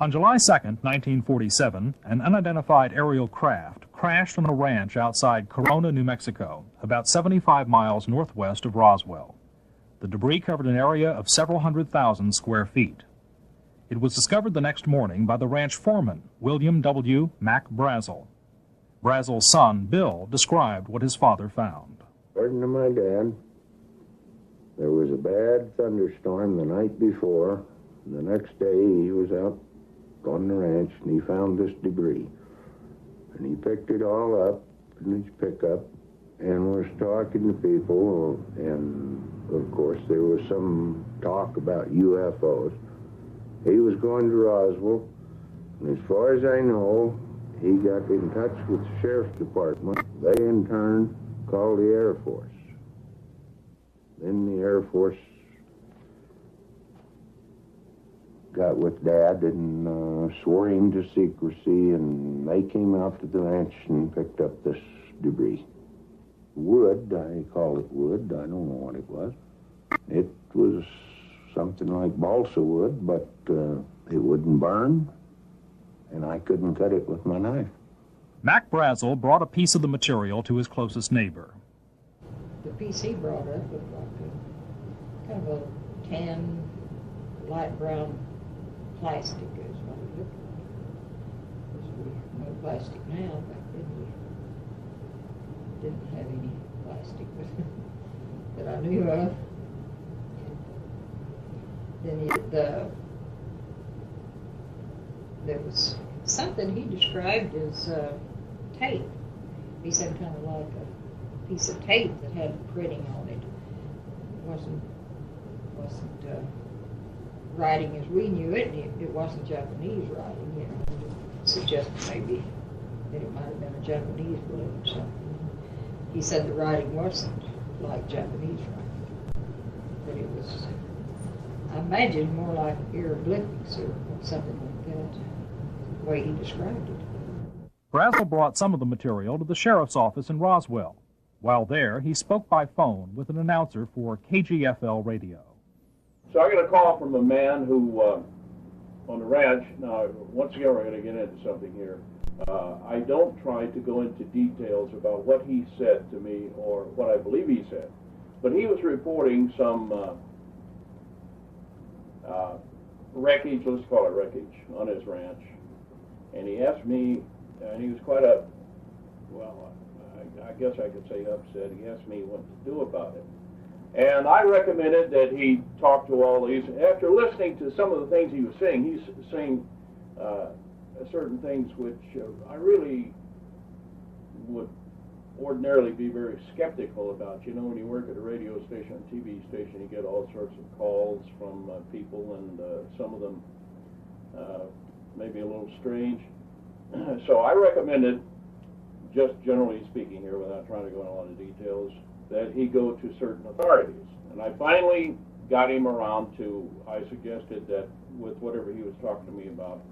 On July 2, 1947, an unidentified aerial craft crashed on a ranch outside Corona, New Mexico, about 75 miles northwest of Roswell. The debris covered an area of several 100,000 square feet. It was discovered the next morning by the ranch foreman, William W. Mac Brazel. Brazel's son, Bill, described what his father found. According to my dad, there was a bad thunderstorm the night before. The next day he was out on the ranch and he found this debris. And he picked it all up in his pickup and was talking to people, and of course there was some talk about UFOs. He was going to Roswell, and as far as I know, he got in touch with the sheriff's department. They in turn called the Air Force. Then the Air Force got with Dad and swore him to secrecy, and they came out to the ranch and picked up this debris. Wood, I call it wood, I don't know what it was. It was something like balsa wood, but it wouldn't burn, and I couldn't cut it with my knife. Mac Brazel brought a piece of the material to his closest neighbor. The piece he brought up was like kind of a tan, light brown plastic is what it looked like. There's no plastic now, back then we didn't have any plastic that I knew of. Then there was something he described as tape. He said kind of like a piece of tape that had printing on it. It wasn't writing as we knew it. It wasn't Japanese writing. It suggested maybe that it might have been a Japanese word or something. He said the writing wasn't like Japanese writing, but it was, I imagine, more like hieroglyphics or something like that, the way he described it. Brazel brought some of the material to the sheriff's office in Roswell. While there, he spoke by phone with an announcer for KGFL radio. So I got a call from a man who, on the ranch, now once again we're going to get into something here. I don't try to go into details about what he said to me or what I believe he said, but he was reporting some wreckage, let's call it wreckage, on his ranch. And he asked me, and he was quite I guess I could say upset. He asked me what to do about it. And I recommended that he talk to all these. After listening to some of the things he was saying, he's saying certain things which I really would ordinarily be very skeptical about. You know, when you work at a radio station, a TV station, you get all sorts of calls from people, and some of them maybe a little strange. So I recommended, just generally speaking here, without trying to go into a lot of details, that he go to certain authorities. And I finally got him around to, I suggested that with whatever he was talking to me about,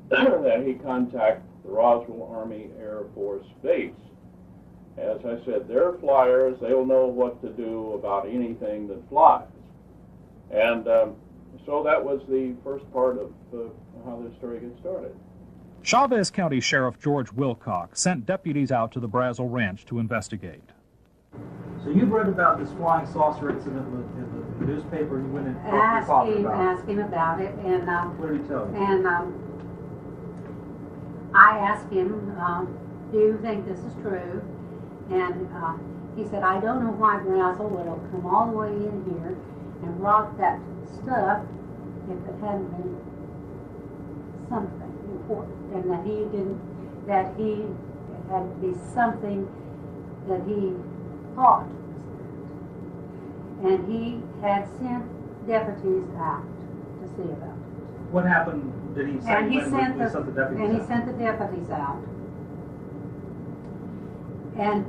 that he contact the Roswell Army Air Force Base. As I said, they're flyers. They'll know what to do about anything that flies. And so that was the first part of how this story gets started. Chavez County Sheriff George Wilcox sent deputies out to the Brazel Ranch to investigate. So you've read about this flying saucer incident in the newspaper, and you went and talked to your father about it. Asked him about it, and what did he tell you? And I asked him, do you think this is true? And he said, I don't know why Brazel would have come all the way in here and brought that stuff if it hadn't been something important, and that he had to be something that he thought was that. And he had sent deputies out to see about it. What happened? Did he say and he sent the deputies and out? he sent the deputies out. And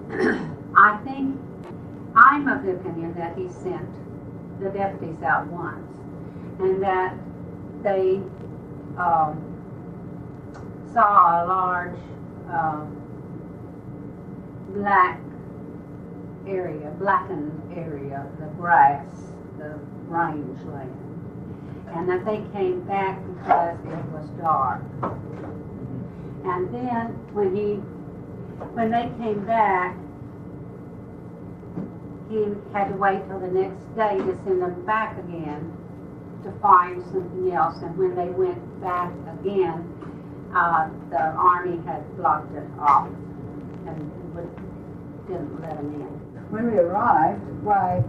I think I'm of the opinion that he sent the deputies out once, and that they saw a large blackened area, the grass, the range land. and that they came back because it was dark. And then when they came back, he had to wait till the next day to send them back again to find something else. And when they went back again, the Army had blocked it off and didn't let them in. When we arrived, why,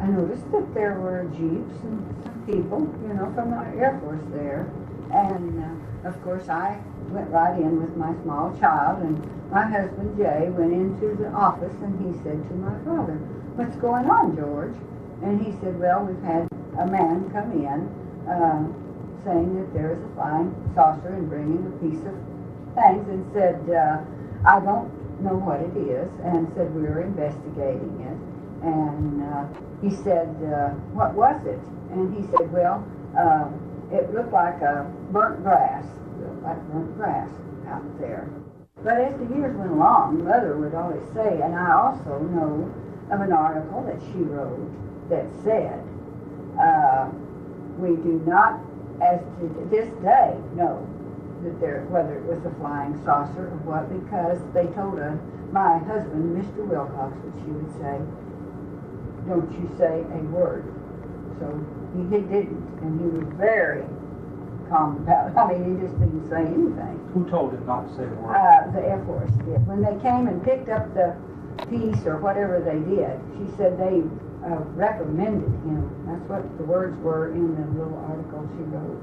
I noticed that there were jeeps and some people, from the Air Force there. And, of course, I went right in with my small child, and my husband, Jay, went into the office, and he said to my father, "What's going on, George?" And he said, "Well, we've had a man come in saying that there is a flying saucer and bringing a piece of things," and said, "I don't know what it is," and said, "We're investigating it." And he said, "What was it?" And he said, "Well, it looked like burnt grass out there." But as the years went along, Mother would always say, and I also know of an article that she wrote that said, we do not, as to this day, know that whether it was a flying saucer or what, because they told my husband, Mr. Wilcox, what she would say, "Don't you say a word." So he didn't, and he was very calm about it. I mean, he just didn't say anything. Who told him not to say the word? The Air Force did. When they came and picked up the piece or whatever they did, she said they recommended him. That's what the words were in the little article she wrote.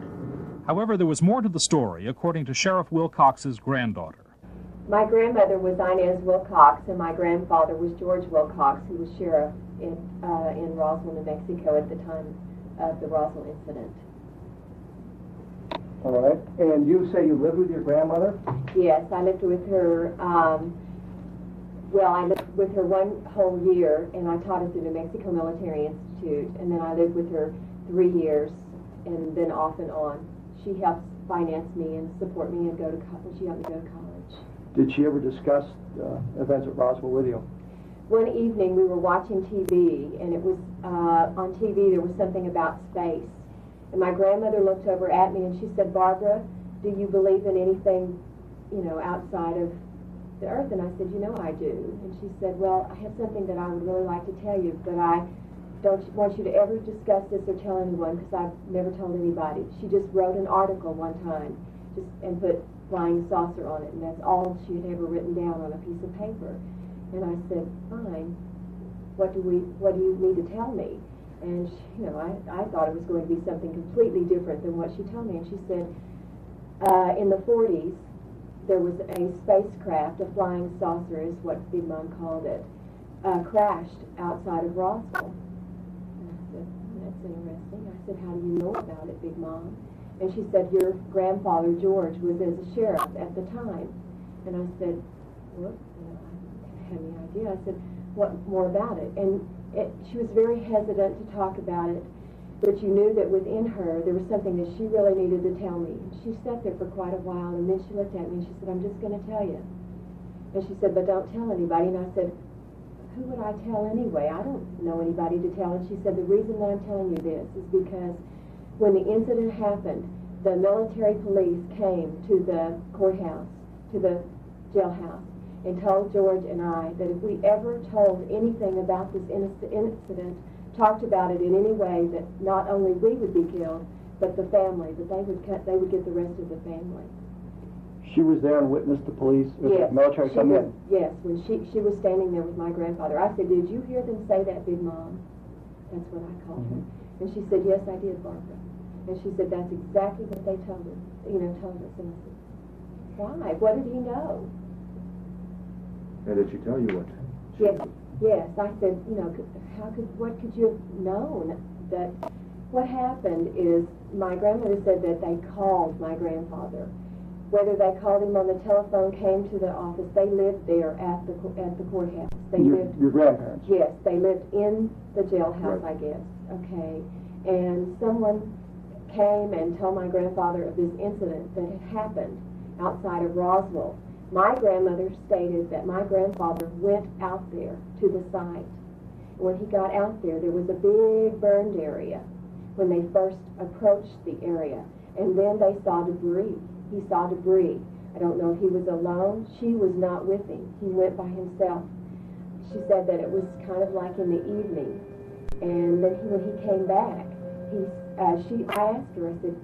However, there was more to the story, according to Sheriff Wilcox's granddaughter. My grandmother was Inez Wilcox, and my grandfather was George Wilcox, who was sheriff in Roswell, New Mexico at the time of the Roswell incident. All right. And you say you lived with your grandmother? Yes, I lived with her. I lived with her one whole year, and I taught at the New Mexico Military Institute, and then I lived with her 3 years, and then off and on. She helped finance me and support me and go to college. She helped me go to college. Did she ever discuss events at Roswell with you? One evening we were watching TV, and it was on TV there was something about space. And my grandmother looked over at me and she said, "Barbara, do you believe in anything, outside of the earth?" And I said, "I do." And she said, "Well, I have something that I would really like to tell you, but I don't want you to ever discuss this or tell anyone because I've never told anybody." She just wrote an article one time and put flying saucer on it, and that's all she had ever written down on a piece of paper. And I said, "Fine, what do you need to tell me?" And I thought it was going to be something completely different than what she told me. And she said, in the 40s, there was a spacecraft, a flying saucer is what Big Mom called it, crashed outside of Roswell. And I said, "That's interesting." I said, "How do you know about it, Big Mom?" And she said, "Your grandfather, George, was as a sheriff at the time." And I said, "Well, I didn't have any idea." I said, "What more about it?" And she was very hesitant to talk about it, but you knew that within her there was something that she really needed to tell me. And she sat there for quite a while, and then she looked at me and she said, "I'm just going to tell you." And she said, "But don't tell anybody." And I said, "Who would I tell anyway? I don't know anybody to tell." And she said, "The reason that I'm telling you this is because when the incident happened, the military police came to the courthouse, to the jailhouse, and told George and I that if we ever told anything about this incident, talked about it in any way, that not only we would be killed, but the family, that they would get the rest of the family." She was there and witnessed the police, yes, the military come in? Yes, when she was standing there with my grandfather. I said, "Did you hear them say that, Big Mom?" That's what I called her. And she said, "Yes, I did, Barbara." And she said, "That's exactly what they told us." And I said, "Why? What did he know?" And did she tell you what? Yes. I said, what could you have known? That what happened is my grandmother said that they called my grandfather. Whether they called him on the telephone, came to the office, they lived there at the courthouse. Your grandparents? Yes, they lived in the jailhouse, right. I guess. Okay. And someone came and told my grandfather of this incident that had happened outside of Roswell. My grandmother stated that my grandfather went out there to the site. When he got out there, there was a big burned area when they first approached the area. And then they saw debris. He saw debris. I don't know if he was alone. She was not with him. He went by himself. She said that it was kind of like in the evening. And then when he came back, I asked her, I said,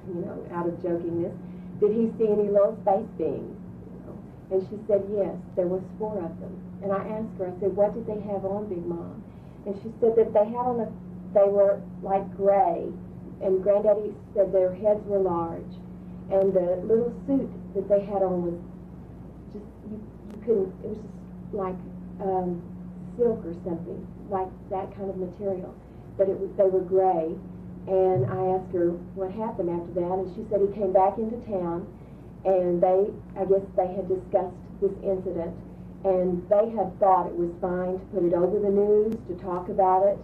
you know, out of jokingness, did he see any little space beings? You know? And she said, yes, there was 4 of them. And I asked her, I said, what did they have on, Big Mom? And she said that they were like gray. And Granddaddy said their heads were large. And the little suit that they had on was just, you couldn't, it was just like silk or something, like that kind of material. But they were gray. And I asked her what happened after that, and she said he came back into town, and I guess they had discussed this incident, and they had thought it was fine to put it over the news, to talk about it,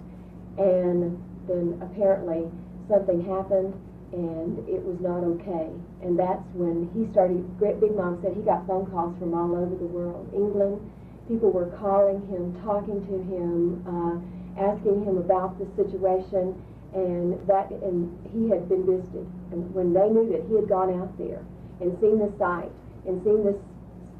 and then apparently something happened, and it was not okay. And that's when he started, Big Mom said he got phone calls from all over the world. England, people were calling him, talking to him, asking him about the situation, and he had been visited. And when they knew that he had gone out there and seen the site and seen this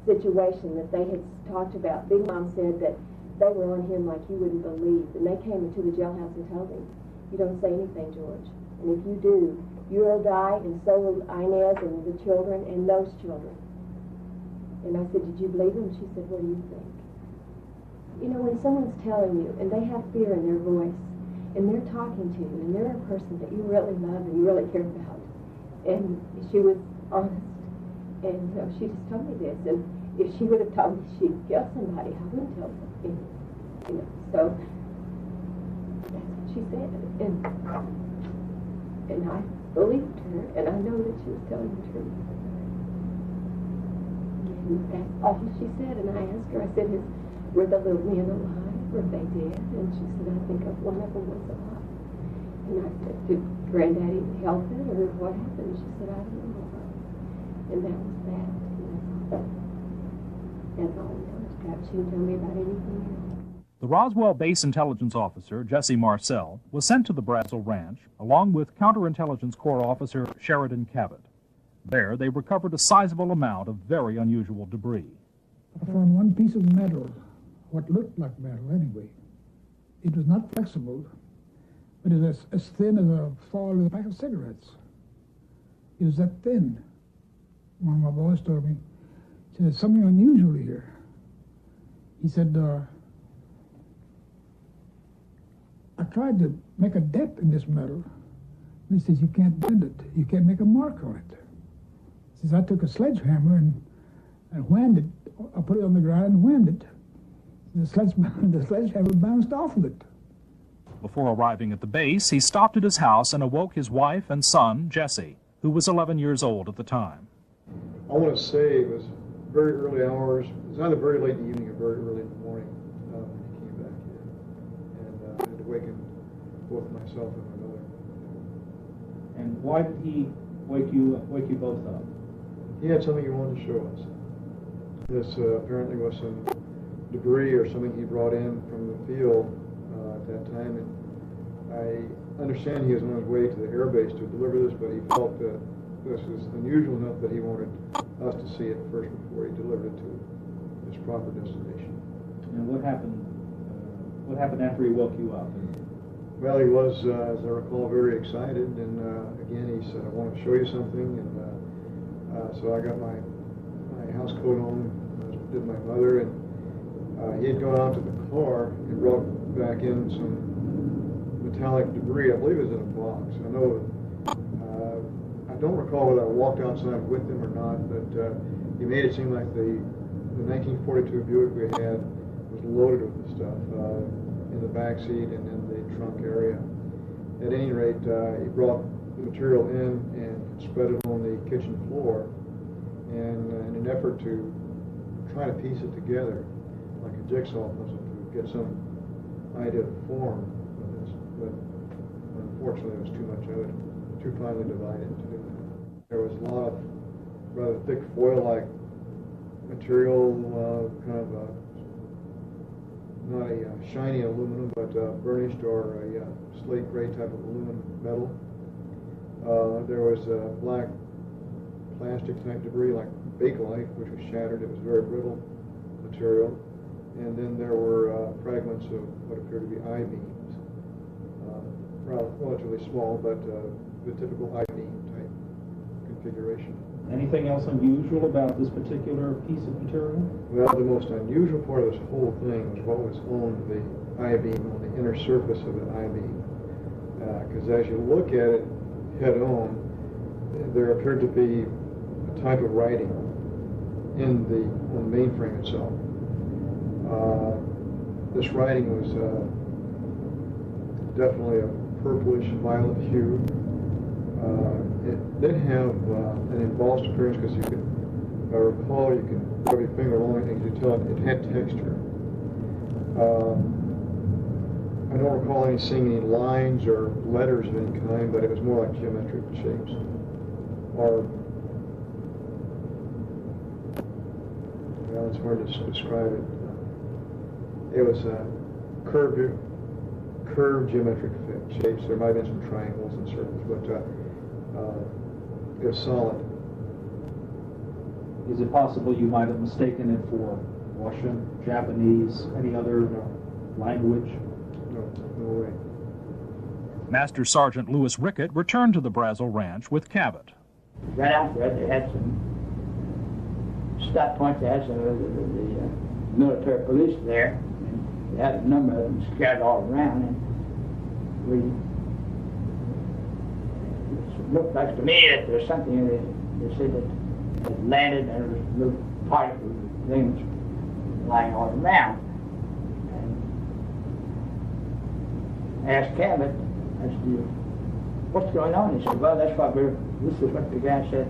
situation that they had talked about, Big Mom said that they were on him like you wouldn't believe. And they came into the jailhouse and told him, you don't say anything, George. And if you do, you'll die, and so will Inez and the children and those children. And I said, did you believe him? She said, what do you think? You know, when someone's telling you, and they have fear in their voice, and they're talking to you, and they're a person that you really love and you really care about. And she was honest. And she just told me this. And if she would have told me she'd killed somebody, I wouldn't tell her. You know, so that's what she said. And I believed her, and I know that she was telling the truth. And that's all she said. And I asked her, I said, were the little men alive? Were they dead? And she said, I think one of them was alive. And I said, did Granddaddy help it, or what happened? She said, I don't know. And that was that. That's all we know. Perhaps she can tell me about anything else. The Roswell Base Intelligence Officer, Jesse Marcel, was sent to the Brazel Ranch, along with Counterintelligence Corps Officer Sheridan Cabot. There, they recovered a sizable amount of very unusual debris. I found one piece of metal, what looked like metal anyway. It was not flexible, but it was as thin as a foil in a pack of cigarettes. It was that thin. One of my boys told me, he said, there's something unusual here. He said, I tried to make a dent in this metal. And he says, you can't bend it. You can't make a mark on it. He says, I took a sledgehammer and whammed it. I put it on the ground and whammed it. The sledgehammer bounced off of it. Before arriving at the base, he stopped at his house and awoke his wife and son, Jesse, who was 11 years old at the time. I want to say it was very early hours. It was either very late in the evening or very early in the morning when he came back here. And I had awakened both myself and my mother. And why did he wake you both up? He had something he wanted to show us. This apparently was some debris or something he brought in from the field at that time. And I understand he was on his way to the air base to deliver this, but he felt that this was unusual enough that he wanted us to see it first before he delivered it to its proper destination. And what happened? What happened after he woke you up? Well, he was, as I recall, very excited, and again he said, "I want to show you something." And so I got my house coat on, as did my mother, and he had gone out to the car and brought back in some metallic debris. I believe it was in a box. I know. I don't recall whether I walked outside with him or not, but he made it seem like the 1942 Buick we had was loaded with the stuff in the back seat and in the trunk area. At any rate, he brought the material in and spread it on the kitchen floor, and in an effort to try to piece it together like a jigsaw puzzle to get some idea of the form of this, but unfortunately it was too much of it, too finely divided to do that. There was a lot of rather thick foil-like material, kind of not a shiny aluminum, but burnished or a slate gray type of aluminum metal. There was black plastic type debris like bakelite, which was shattered. It was very brittle material. And then there were fragments of what appeared to be I-beams, relatively small, but the typical I-beam type configuration. Anything else unusual about this particular piece of material? Well, the most unusual part of this whole thing was what was on the I-beam, on the inner surface of the I-beam. Because as you look at it head on, there appeared to be a type of writing on the mainframe itself. This writing was definitely a purplish violet hue. It did have an embossed appearance because you could, if I recall, you could rub your finger along it and you could tell it had texture. I don't recall seeing any lines or letters of any kind, but it was more like geometric shapes. Or, well, it's hard to describe it. It was curved geometric shapes. There might have been some triangles and circles, but it was solid. Is it possible you might have mistaken it for Russian, Japanese, any other language? No way. Master Sergeant Louis Rickett returned to the Brazel Ranch with Cabot. Right out there, they had some stop points. They had some of the military police there. And they had a number of them scattered all around, and it looked like to me that there was something they said that had landed, and there was little particles of things lying all around. I asked Cabot, I said, what's going on? He said, well, this is what the guy said,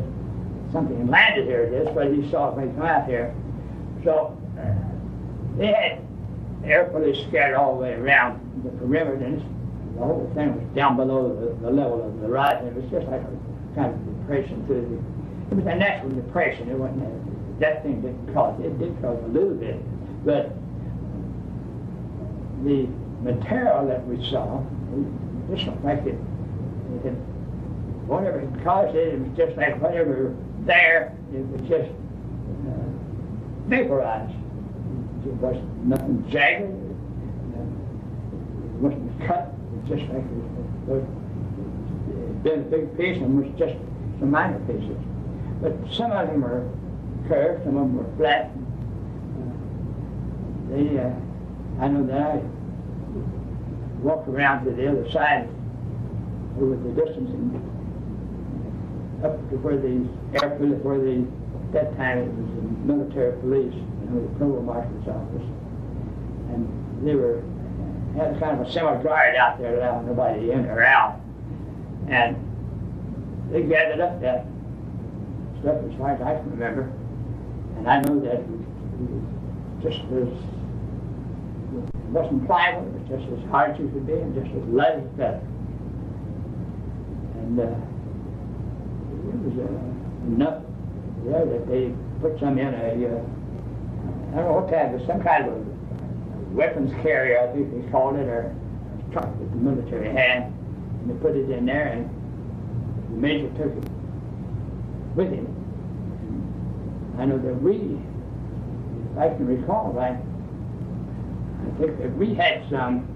something landed here. That's what he saw when he came out here. So they had air police scattered all the way around the perimeter, and the whole thing was down below the level of the rise. It was just like a kind of depression it was a natural depression. It wasn't that thing didn't cause it. It did cause a little bit, but the material that we saw, it just looked like it whatever had caused it, it was just like whatever there, it was just vaporized. It wasn't nothing jagged, it wasn't cut, it just like it was been a big piece and was just some minor pieces. But some of them were curved, some of them were flat. I know that I walked around to the other side over the distance and up to where the airfield, at that time it was the military police, the provost marshal's office, and they had kind of a semi-guard out there allowing nobody in or out, and they gathered up that stuff as far as I can remember, and I know that it wasn't pliable, it was just as hard as it could be and just as light as that. And it was enough there that they put some in I don't know what kind, but some kind of a weapons carrier, I think they called it, or a truck that the military had, and they put it in there, and the major took it with him. And I know that if I can recall, I think that we had some,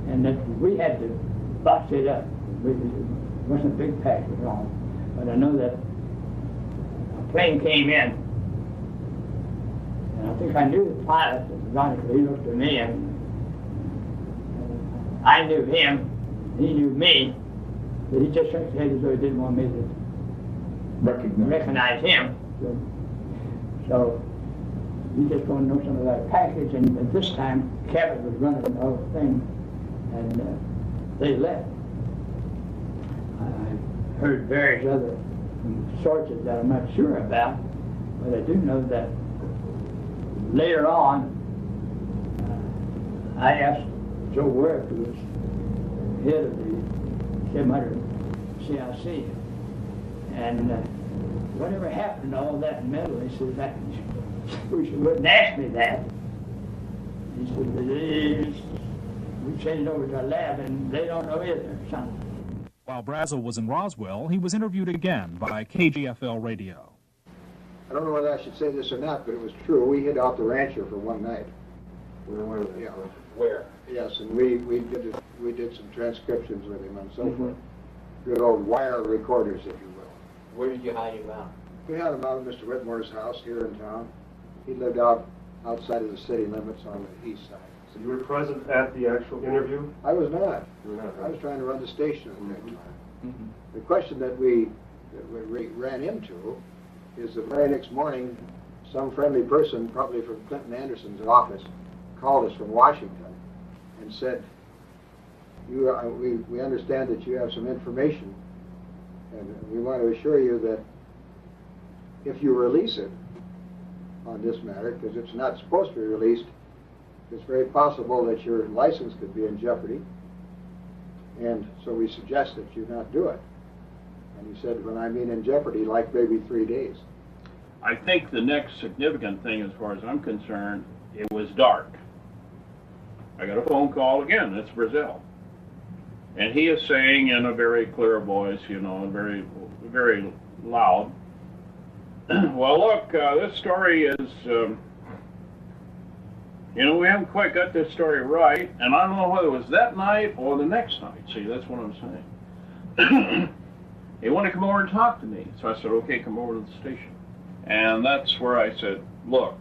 and that we had to box it up. It wasn't a big pack at all, but I know that a plane came in, and I think I knew the pilot. Ironically, he looked at me, and I knew him, he knew me, but he just shook his head as though he didn't want me to recognize him. So he just wanted to know something about a package, and at this time, Cabot was running the whole thing, and they left. I heard various other sources that I'm not sure about, but I do know that later on, I asked Joe Worth, who was head of the 700 CIC, and whatever happened to all that metal, he says, that wish you wouldn't ask me that. He said, we sent it over to a lab and they don't know either, or something. While Brazel was in Roswell, he was interviewed again by KGFL radio. I don't know whether I should say this or not, but it was true. We hid out the rancher for one night. Where? Yeah. Where? Yes, and we did some transcriptions with him and so forth. Good old wire recorders, if you will. Where did you hide him out? We had him out at Mr. Whitmore's house here in town. He lived outside of the city limits on the east side. So you were present at the actual interview? I was not. You were not. I was trying to run the station at that time. The question that we ran into is the very next morning, some friendly person, probably from Clinton Anderson's office, called us from Washington and said, we understand that you have some information, and we want to assure you that if you release it on this matter, because it's not supposed to be released, it's very possible that your license could be in jeopardy, and so we suggest that you not do it. And he said, when I mean in jeopardy, like maybe 3 days. I think the next significant thing, as far as I'm concerned, it was dark. I got a phone call again. It's Brazel, and he is saying in a very clear voice, you know, and very, very loud. Well, look, this story is, you know, we haven't quite got this story right, and I don't know whether it was that night or the next night. See, that's what I'm saying. They want to come over and talk to me, so I said, okay, come over to the station. And that's where I said, look,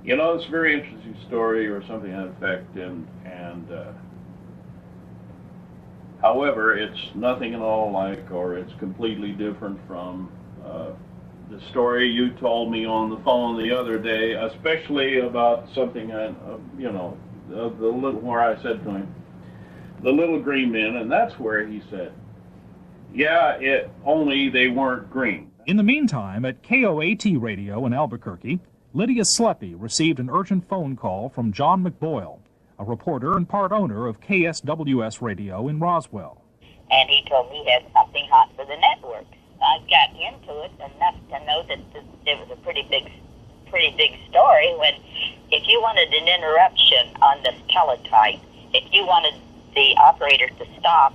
you know, it's a very interesting story or something to that effect, and however, it's nothing at all like, or it's completely different from the story you told me on the phone the other day, especially about something, you know, the little, where I said to him, the little green men, and that's where he said, yeah, only they weren't green. In the meantime, at KOAT Radio in Albuquerque, Lydia Sleppy received an urgent phone call from John McBoyle, a reporter and part owner of KSWS Radio in Roswell. And he told me he had something hot for the network. I got into it enough to know that it was a pretty big story when, if you wanted an interruption on this teletype, if you wanted the operator to stop,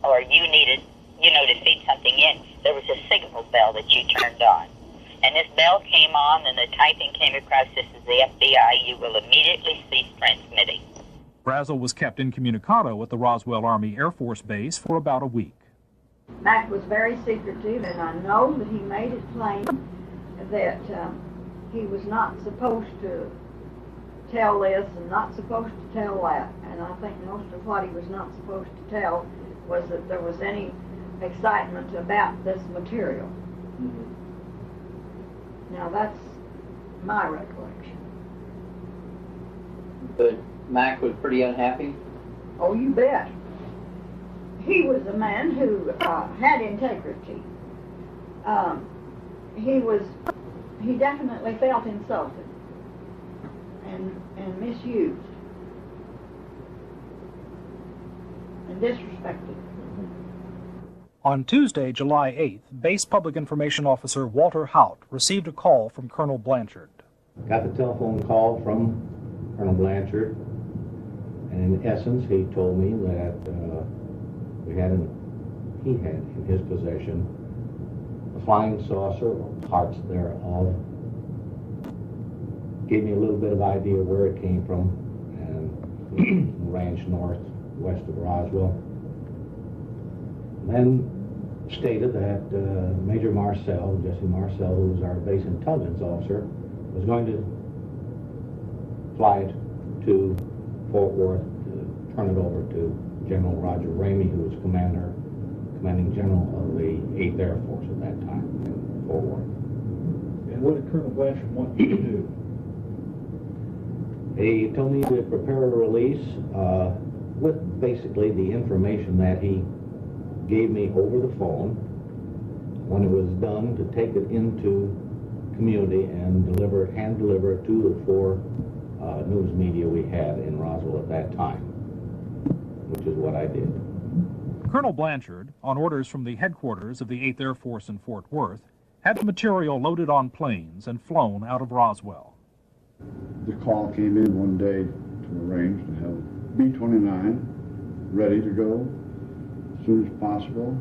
or you needed, you know, to feed something in, there was a signal bell that you turned on. And this bell came on and the typing came across, this is the FBI, you will immediately cease transmitting. Brazel was kept incommunicado at the Roswell Army Air Force Base for about a week. Mac was very secretive, and I know that he made it plain that he was not supposed to tell this and not supposed to tell that. And I think most of what he was not supposed to tell was that there was any excitement about this material. Now that's my recollection. But Mac was pretty unhappy? Oh, you bet. He was a man who had integrity. He definitely felt insulted and misused and disrespected. On Tuesday, July 8th, Base Public Information Officer Walter Hout received a call from Colonel Blanchard. Got the telephone call from Colonel Blanchard, and in essence, he told me that he had in his possession a flying saucer, or parts thereof. Gave me a little bit of idea where it came from, and ranch northwest of Roswell. Then stated that Major Marcel, Jesse Marcel, who was our base intelligence officer, was going to fly it to Fort Worth to turn it over to General Roger Ramey, who was commanding general of the 8th Air Force at that time in Fort Worth. And what did Colonel Blanchard want you to do? He told me to prepare a release with basically the information that he gave me over the phone. When it was done, to take it into community and hand deliver it to the 4 news media we had in Roswell at that time, which is what I did. Colonel Blanchard, on orders from the headquarters of the 8th Air Force in Fort Worth, had the material loaded on planes and flown out of Roswell. The call came in one day to arrange to have B-29 ready to go as soon as possible.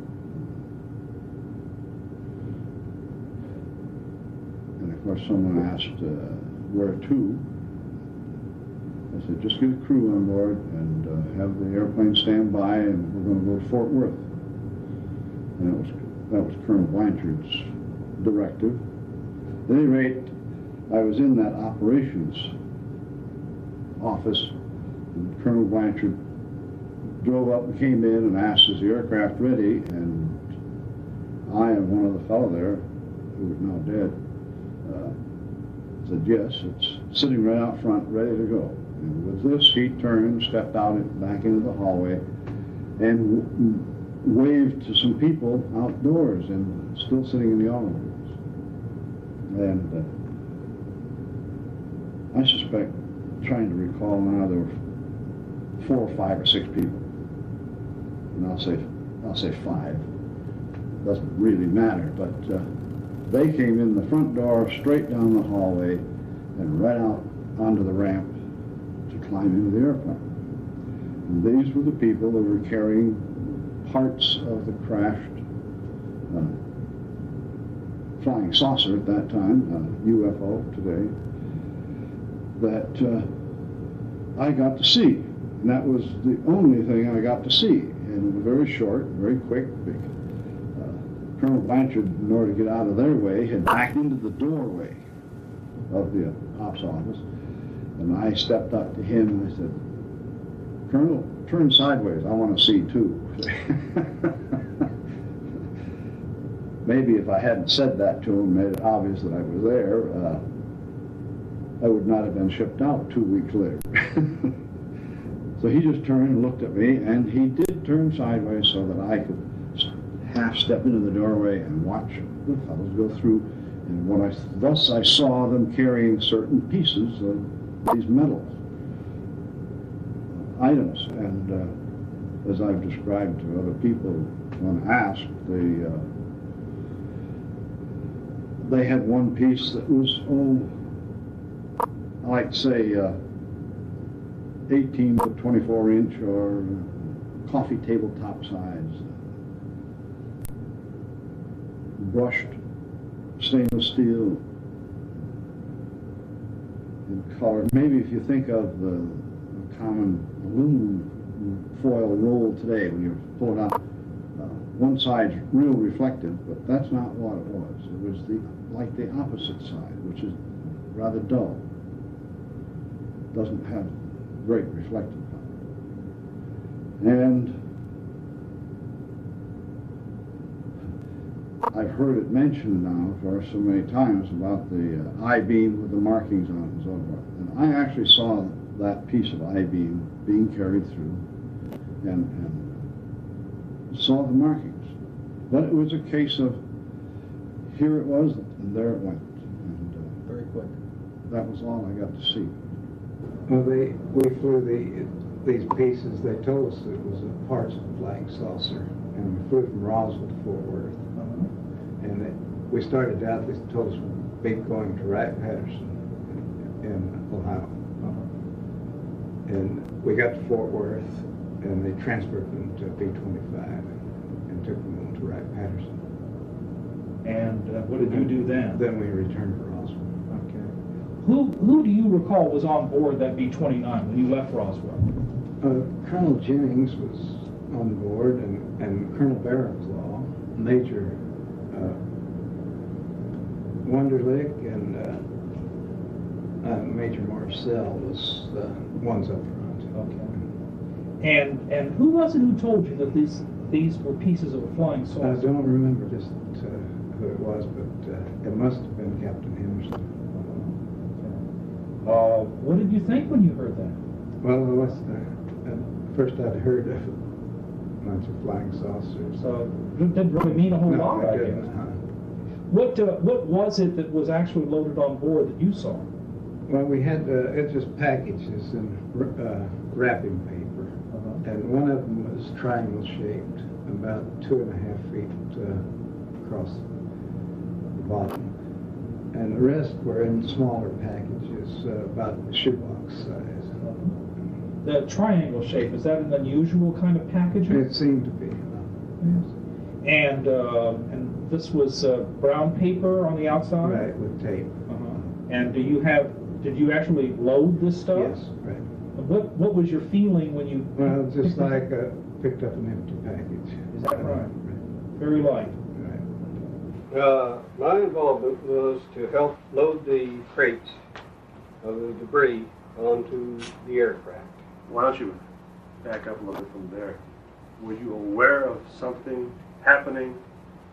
And of course someone asked where to. I said, just get a crew on board and have the airplane stand by, and we're going to go to Fort Worth. And that was Colonel Blanchard's directive. At any rate, I was in that operations office, and Colonel Blanchard drove up and came in and asked, is the aircraft ready? And I and one other fellow there, who is now dead, said, yes, it's sitting right out front, ready to go. And with this, he turned, stepped out back into the hallway, and waved to some people outdoors and still sitting in the automobiles. And I suspect, trying to recall now, there were 4 or 5 or 6 people. And I'll say 5. Doesn't really matter, but they came in the front door, straight down the hallway, and right out onto the ramp to climb into the airplane. And these were the people that were carrying parts of the crashed flying saucer at that time, UFO today, that I got to see. And that was the only thing I got to see. And it was very short, very quick. Colonel Blanchard, in order to get out of their way, had backed into the doorway of the ops office. And I stepped up to him and I said, Colonel, turn sideways, I want to see too. Maybe if I hadn't said that to him, made it obvious that I was there, I would not have been shipped out 2 weeks later. So he just turned and looked at me, and he did turn sideways so that I could half step into the doorway and watch the fellows go through. And thus I saw them carrying certain pieces of these metal items. And as I've described to other people when asked, they had one piece that was, I like to say, 18 to 24 inch or coffee tabletop size, brushed stainless steel in color. Maybe if you think of the common aluminum foil roll today, when you pull it out, one side's real reflective, but that's not what it was. It was like the opposite side, which is rather dull. Doesn't have great reflective power. And I've heard it mentioned now for so many times about the I-beam with the markings on it and so forth. And I actually saw that piece of I-beam being carried through and saw the markings. But it was a case of here it was and there it went. And very quick. That was all I got to see. Well, we flew these pieces. They told us it was parts of the flying saucer, and we flew from Roswell to Fort Worth. And we started out. They told us we'd be going to Wright-Patterson in Ohio. And we got to Fort Worth, and they transferred them to B-25 and took them on to Wright-Patterson. And what did you do then? Then we returned to Roswell. Who do you recall was on board that B-29 when you left Roswell? Colonel Jennings was on board, and Colonel Barracklaw, Major Wunderlich, and Major Marcel was the ones up front. Okay. And who was it who told you that these were pieces of a flying saucer? I don't remember just who it was, but it must have been Captain Henderson. What did you think when you heard that? Well, it was first I'd heard of a bunch of flying saucers. So it didn't really mean a whole No, lot, I it guess. didn't. What was it that was actually loaded on board that you saw? Well, we had it's just packages in wrapping paper, and one of them was triangle shaped, about 2.5 feet across. bottom. And the rest were in smaller packages, about shoebox size. The triangle shape, is that an unusual kind of packaging? It seemed to be. Yes. And this was brown paper on the outside? Right, with tape. And did you actually load this stuff? Yes, right. What was your feeling when you... Well, just like picked up an empty package. Is that right? Very light. My involvement was to help load the crates of the debris onto the aircraft. Why don't you back up a little bit from there? Were you aware of something happening?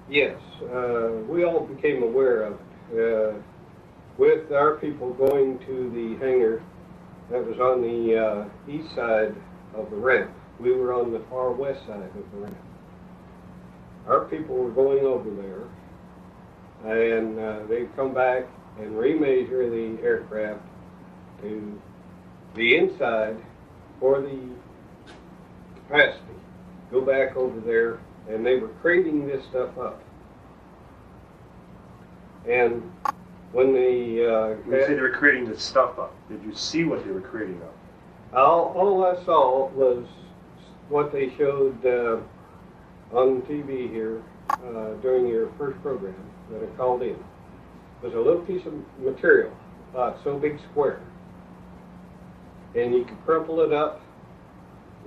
Yes, we all became aware of it. With our people going to the hangar that was on the east side of the ramp, we were on the far west side of the ramp. Our people were going over there, and they'd come back and remeasure the aircraft to the inside for the capacity. Go back over there, and they were crating this stuff up. And when the... you say they were creating this stuff up. Did you see what they were creating up? All I saw was what they showed on TV here during your first program that I called in. It was a little piece of material, so big square. And you could crumple it up,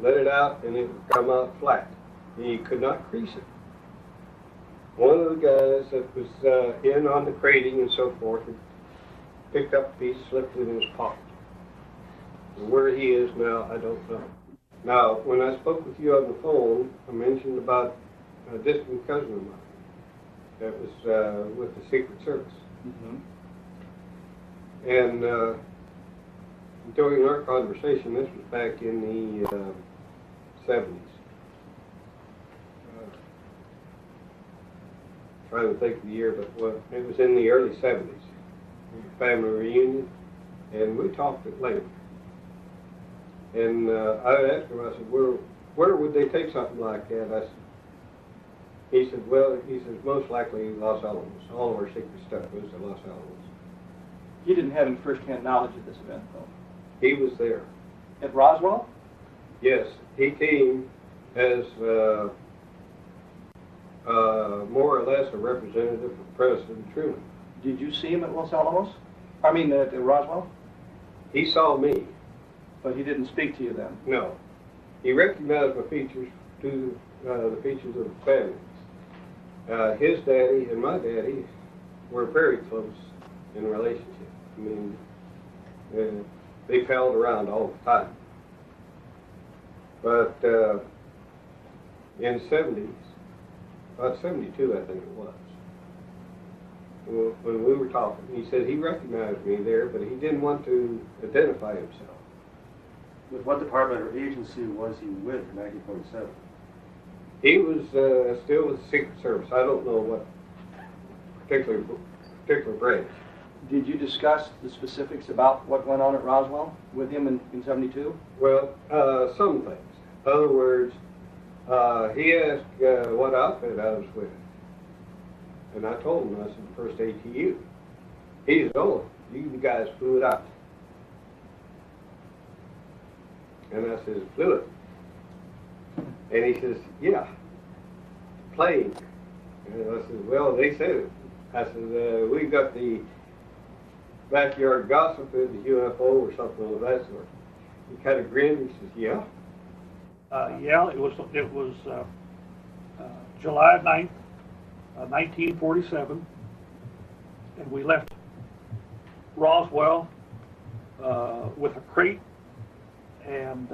let it out, and it would come out flat. And you could not crease it. One of the guys that was in on the crating and so forth picked up a piece, slipped it in his pocket. And where he is now, I don't know. Now, when I spoke with you on the phone, I mentioned about a distant cousin of mine that was with the Secret Service. And during our conversation, this was back in the 70s. Trying to think of the year, but it was in the early 70s. Family reunion, and we talked at length. And I asked him, I said, where would they take something like that? He said, most likely Los Alamos. All of our secret stuff was at Los Alamos. You didn't have any first-hand knowledge of this event, though? He was there. At Roswell? Yes, he came as more or less a representative of President Truman. Did you see him at Los Alamos? I mean, at Roswell? He saw me. But he didn't speak to you then? No. He recognized my features to the features of the family. His daddy and my daddy were very close in relationship. I mean, they palled around all the time. But in the 70s, about 72 I think it was, when we were talking, he said he recognized me there, but he didn't want to identify himself. With what department or agency was he with in 1947? He was still with the Secret Service. I don't know what particular branch. Did you discuss the specifics about what went on at Roswell with him in 72? Well, some things. In other words, he asked what outfit I was with. And I told him, I said, the first ATU. He said, oh, you guys flew it out. And I said, flew it. And he says, yeah, plane. And I said, well, they said it. I said, we got the backyard gossip at the UFO or something of that sort. He kind of grinned. He says, yeah. Yeah, it was July 9th, 1947, and we left Roswell with a crate, and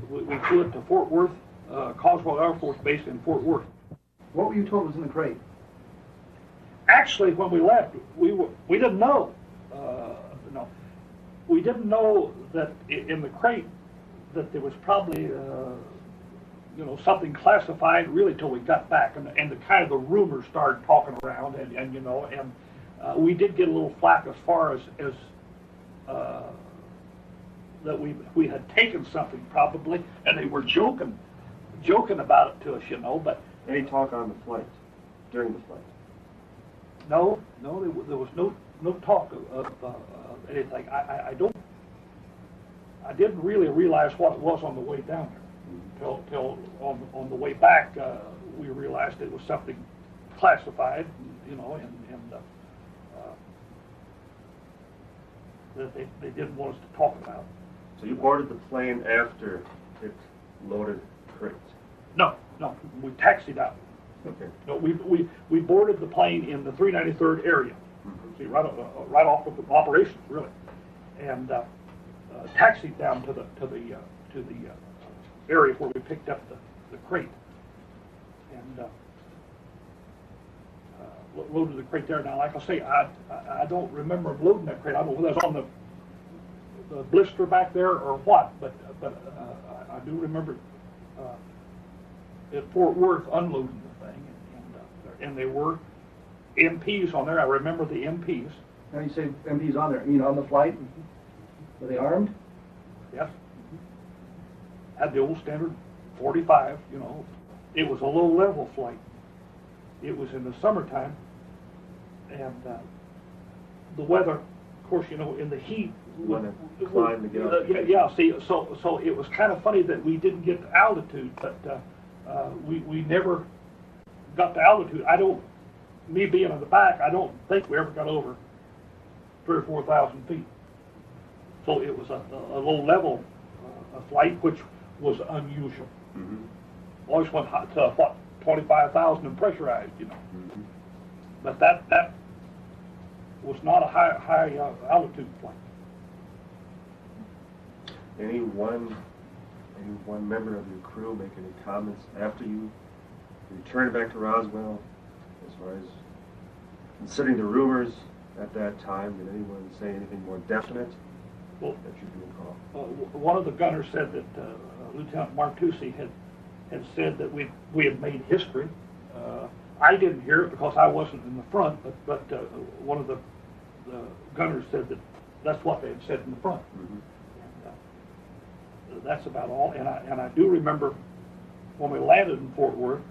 we flew it to Fort Worth, Caldwell Air Force Base in Fort Worth. What were you told was in the crate? Actually, when we left, we didn't know. No, we didn't know that in the crate that there was probably something classified really till we got back, and the kind of the rumors started talking around, and we did get a little flack as far as that we had taken something probably, and they were joking about it to us, but any talk on the flight, during the flight? No, there was no talk of anything. I didn't really realize what it was on the way down there. Till on the way back, we realized it was something classified, you know, and that they didn't want us to talk about. So you boarded the plane after it loaded crates? No, we taxied out. Okay. No, we boarded the plane in the 393rd area. See, right off of the operations, really, and taxied down to the area where we picked up the crate, and loaded the crate there. Now, like I say, I don't remember loading that crate. I don't know whether that's on the blister back there or what, but I do remember at Fort Worth unloading the thing, and there were MPs on there. I remember the MPs. Now you say MPs on there, you know, on the flight? Were they armed? Yes. Had the old standard 45, you know. It was a low-level flight. It was in the summertime, and the weather, of course, you know, in the heat. You want to climb to get up. Yeah. See, so it was kind of funny that we didn't get to altitude, but we never got to altitude. Me being in the back, I don't think we ever got over 3,000 or 4,000 feet. So it was a low-level flight, which was unusual. Mm-hmm. Always went hot to what, 25,000 and pressurized, you know. Mm-hmm. But that was not a high altitude flight. Any one member of your crew make any comments after you returned back to Roswell, as far as considering the rumors at that time? Did anyone say anything more definite that you can recall? One of the gunners said that Lieutenant Martucci had said that we had made history. I didn't hear it because I wasn't in the front, but one of the gunners said that that's what they had said in the front. Mm-hmm. And that's about all. And I do remember when we landed in Fort Worth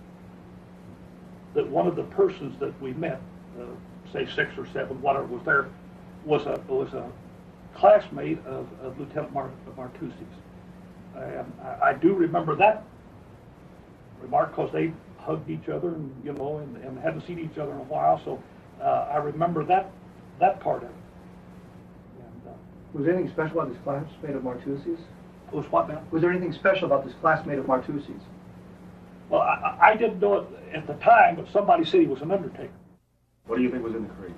that one of the persons that we met, say 6 or 7, whatever was there, was a classmate of Lieutenant Martucci's. And I do remember that remark because they hugged each other, and you know, and hadn't seen each other in a while. So I remember that part of it. And, was there anything special about this classmate of Martucci's? Was what now? Was there anything special about this classmate of Martucci's? Well, I didn't know it at the time, but somebody said he was an undertaker. What do you think was in the crate?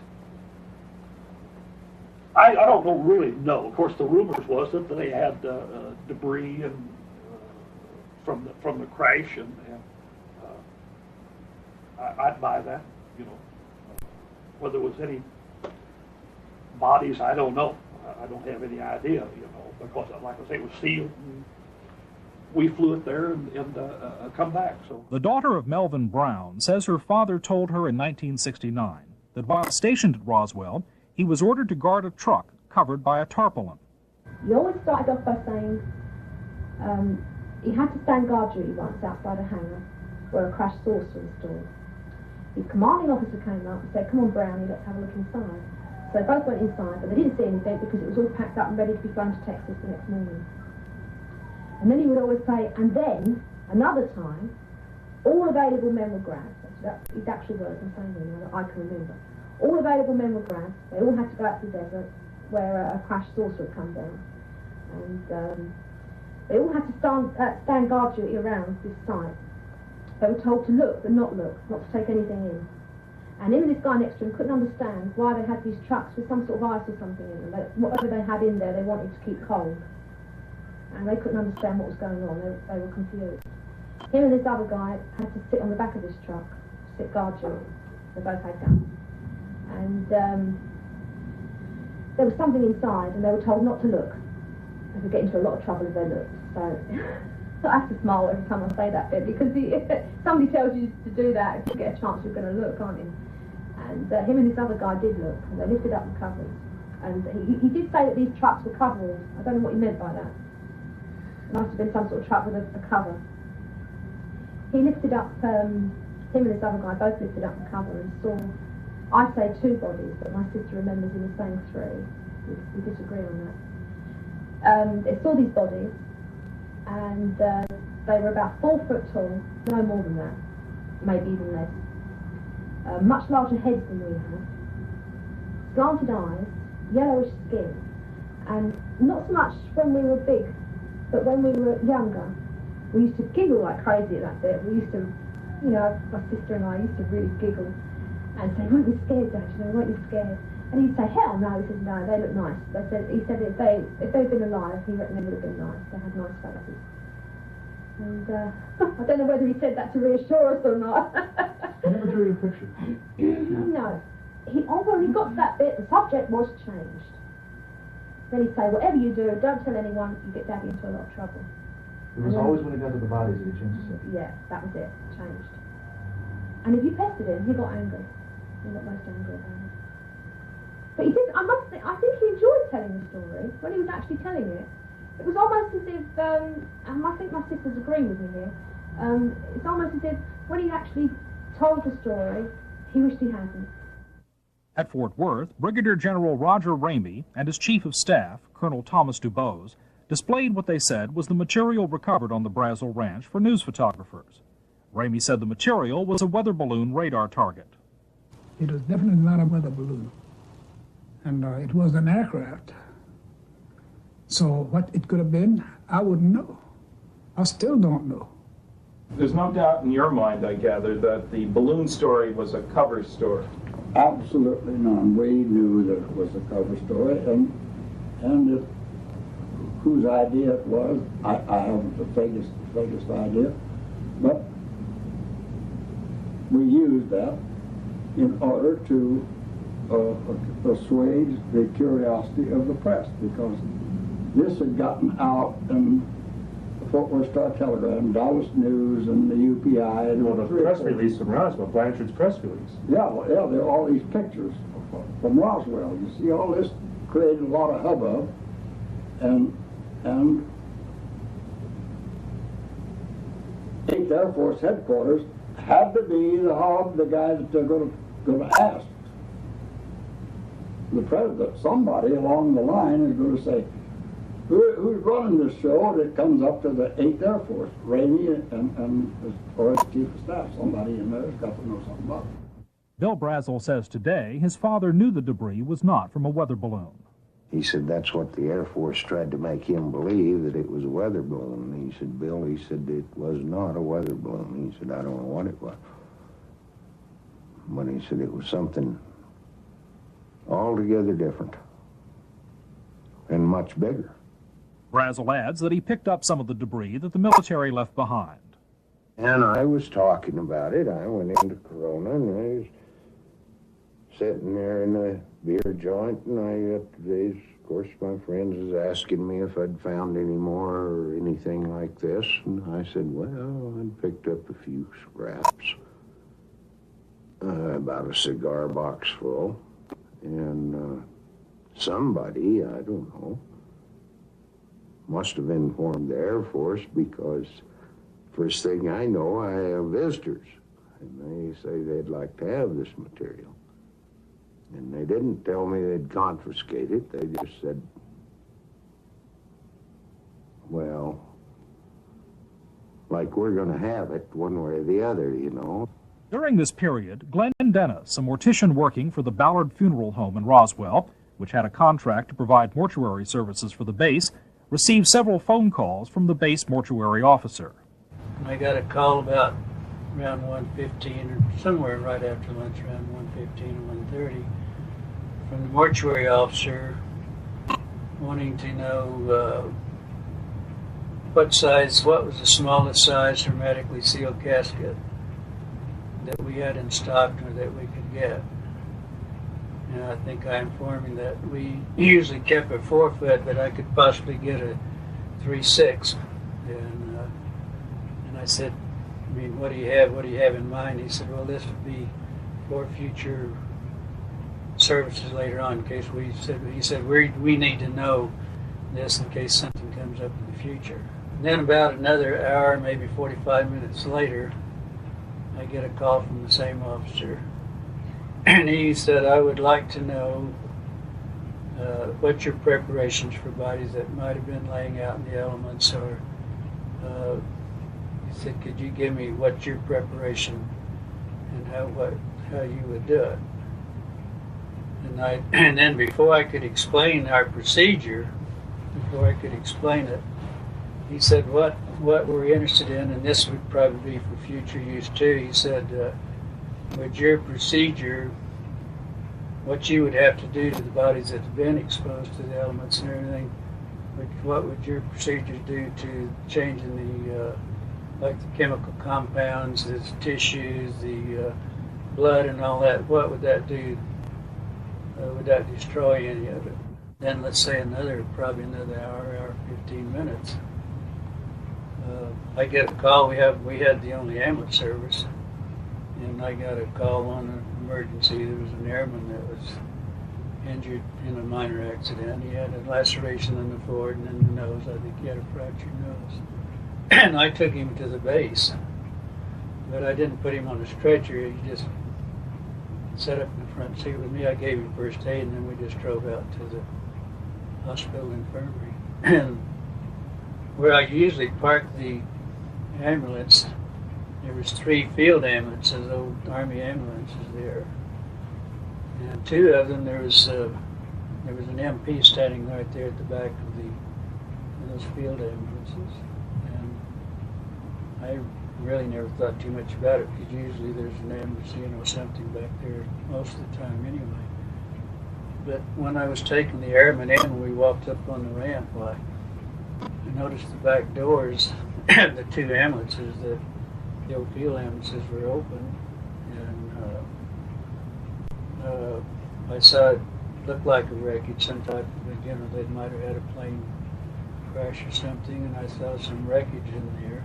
I don't really know. Of course, the rumors was that they had debris and from the crash, and I'd buy that. You know, whether there was any bodies, I don't know. I don't have any idea. You know, because like I say, it was sealed. And we flew it there and come back. So the daughter of Melvin Brown says her father told her in 1969 that while stationed at Roswell, he was ordered to guard a truck covered by a tarpaulin. He always started off by saying he had to stand guard duty once outside a hangar where a crashed saucer was stored. His commanding officer came up and said, "Come on, Brownie, let's have a look inside." So they both went inside, but they didn't see anything because it was all packed up and ready to be flown to Texas the next morning. And then he would always say, "And then, another time, all available men were grabbed." That's his actual words, I'm saying here now that I can remember. All available men were grabbed. They all had to go out to the desert where a crashed saucer had come down. And they all had to stand guard duty around this site. They were told to look, but not look, not to take anything in. And him and this guy next to him couldn't understand why they had these trucks with some sort of ice or something in them. Whatever they had in there, they wanted to keep cold. And they couldn't understand what was going on. They were confused. Him and this other guy had to sit on the back of this truck, sit guard duty. They both had guns. And there was something inside, and they were told not to look. They would get into a lot of trouble if they looked. So I have to smile every time I say that bit, because if somebody tells you to do that, if you get a chance, you're going to look, aren't you? And him and this other guy did look, and they lifted up the covers. And he did say that these trucks were coveralls. I don't know what he meant by that. It must have been some sort of truck with a cover. He lifted up, him and this other guy both lifted up the cover and saw I say 2 bodies, but my sister remembers in the same 3. We disagree on that. They saw these bodies, and they were about 4 foot tall, no more than that, maybe even less. Much larger heads than we have, slanted eyes, yellowish skin, and not so much when we were big, but when we were younger, we used to giggle like crazy at that bit. We used to, you know, my sister and I used to really giggle and say, "Weren't you scared, Dad? You know, weren't you scared?" And he'd say, "Hell no." He said, "No, they look nice." He said if they'd been alive, he reckoned they would have been nice. They had nice faces. And I don't know whether he said that to reassure us or not. I never drew you a picture. No. When he got to that bit, the subject was changed. Then he'd say, "Whatever you do, don't tell anyone, you get Daddy into a lot of trouble." It was always when he got to the bodies that he changed the subject. Yeah, that was it. Changed. And if you pestered him, he got angry. He got most angry about it. But he didn't, I think he enjoyed telling the story. When he was actually telling it, it was almost as if, and I think my sister's agreeing with me here, it's almost as if when he actually told the story, he wished he hadn't. At Fort Worth, Brigadier General Roger Ramey and his Chief of Staff, Colonel Thomas Dubose, displayed what they said was the material recovered on the Brazel Ranch for news photographers. Ramey said the material was a weather balloon radar target. It was definitely not a weather balloon, and it was an aircraft. So what it could have been, I wouldn't know. I still don't know. There's no doubt in your mind, I gather, that the balloon story was a cover story. Absolutely none. We knew that it was a cover story, and whose idea it was, I haven't the vaguest idea, but we used that in order to assuage the curiosity of the press, because this had gotten out in the Fort Worth Star-Telegram, Dallas News, and the UPI. And well, the press release from Roswell, Blanchard's press release. Yeah, there are all these pictures from Roswell. You see, all this created a lot of hubbub, and 8th Air Force headquarters had to be the guy that they're going to ask. The president, somebody along the line is going to say, who's running this show? And it comes up to the 8th Air Force, Ramey or his Chief of Staff. Somebody in there has got to know something about it. Bill Brazel says today his father knew the debris was not from a weather balloon. He said that's what the Air Force tried to make him believe, that it was a weather balloon. And he said, "Bill," he said, "it was not a weather balloon." He said, "I don't know what it was." But he said it was something altogether different and much bigger. Brazel adds that he picked up some of the debris that the military left behind. And I was talking about it. I went into Corona and I was sitting there in a beer joint, and of course, my friends was asking me if I'd found any more or anything like this, and I said, well, I'd picked up a few scraps, about a cigar box full, and somebody, I don't know, must have informed the Air Force, because first thing I know, I have visitors, and they say they'd like to have this material. And they didn't tell me they'd confiscate it. They just said, well, like we're going to have it one way or the other, you know. During this period, Glenn Dennis, a mortician working for the Ballard Funeral Home in Roswell, which had a contract to provide mortuary services for the base, received several phone calls from the base mortuary officer. I got a call about around 1:15 or somewhere right after lunch, around 1:15 or 1:30, from the mortuary officer wanting to know what was the smallest size hermetically sealed casket that we had in stock or that we could get. And I think I informed him that we usually kept a 4-foot, but I could possibly get a 3/6. And I said, I mean, what do you have in mind? He said, well, this would be for future services later on, in case he said we need to know this in case something comes up in the future. And then about another hour, maybe 45 minutes later, I get a call from the same officer and he said, I would like to know what your preparations for bodies that might have been laying out in the elements, or he said, could you give me what's your preparation and how you would do it? And then before I could explain our procedure, before I could explain it, he said, what we're interested in, and this would probably be for future use too, he said, with your procedure, what you would have to do to the bodies that have been exposed to the elements and everything, what would your procedure do to changing the, like the chemical compounds, the tissues, the blood and all that, what would that do? Would that destroy any of it? Then let's say probably another hour, 15 minutes. I get a call, we had the only ambulance service, and I got a call on an emergency. There was an airman that was injured in a minor accident. He had a laceration in the forehead and in the nose. I think he had a fractured nose. And I took him to the base, but I didn't put him on a stretcher. He just sat up in the front seat with me. I gave him first aid, and then we just drove out to the hospital infirmary. And where I usually park the ambulance, there was 3 field ambulances, old Army ambulances there. And 2 of them, there was an MP standing right there at the back of those field ambulances. And I really never thought too much about it, because usually there's an ambulance, something back there most of the time anyway. But when I was taking the airman in, we walked up on the ramp, I noticed the back doors of the 2 ambulances, the old field ambulances, were open, and I saw it looked like a wreckage, some type of, they might have had a plane crash or something, and I saw some wreckage in there.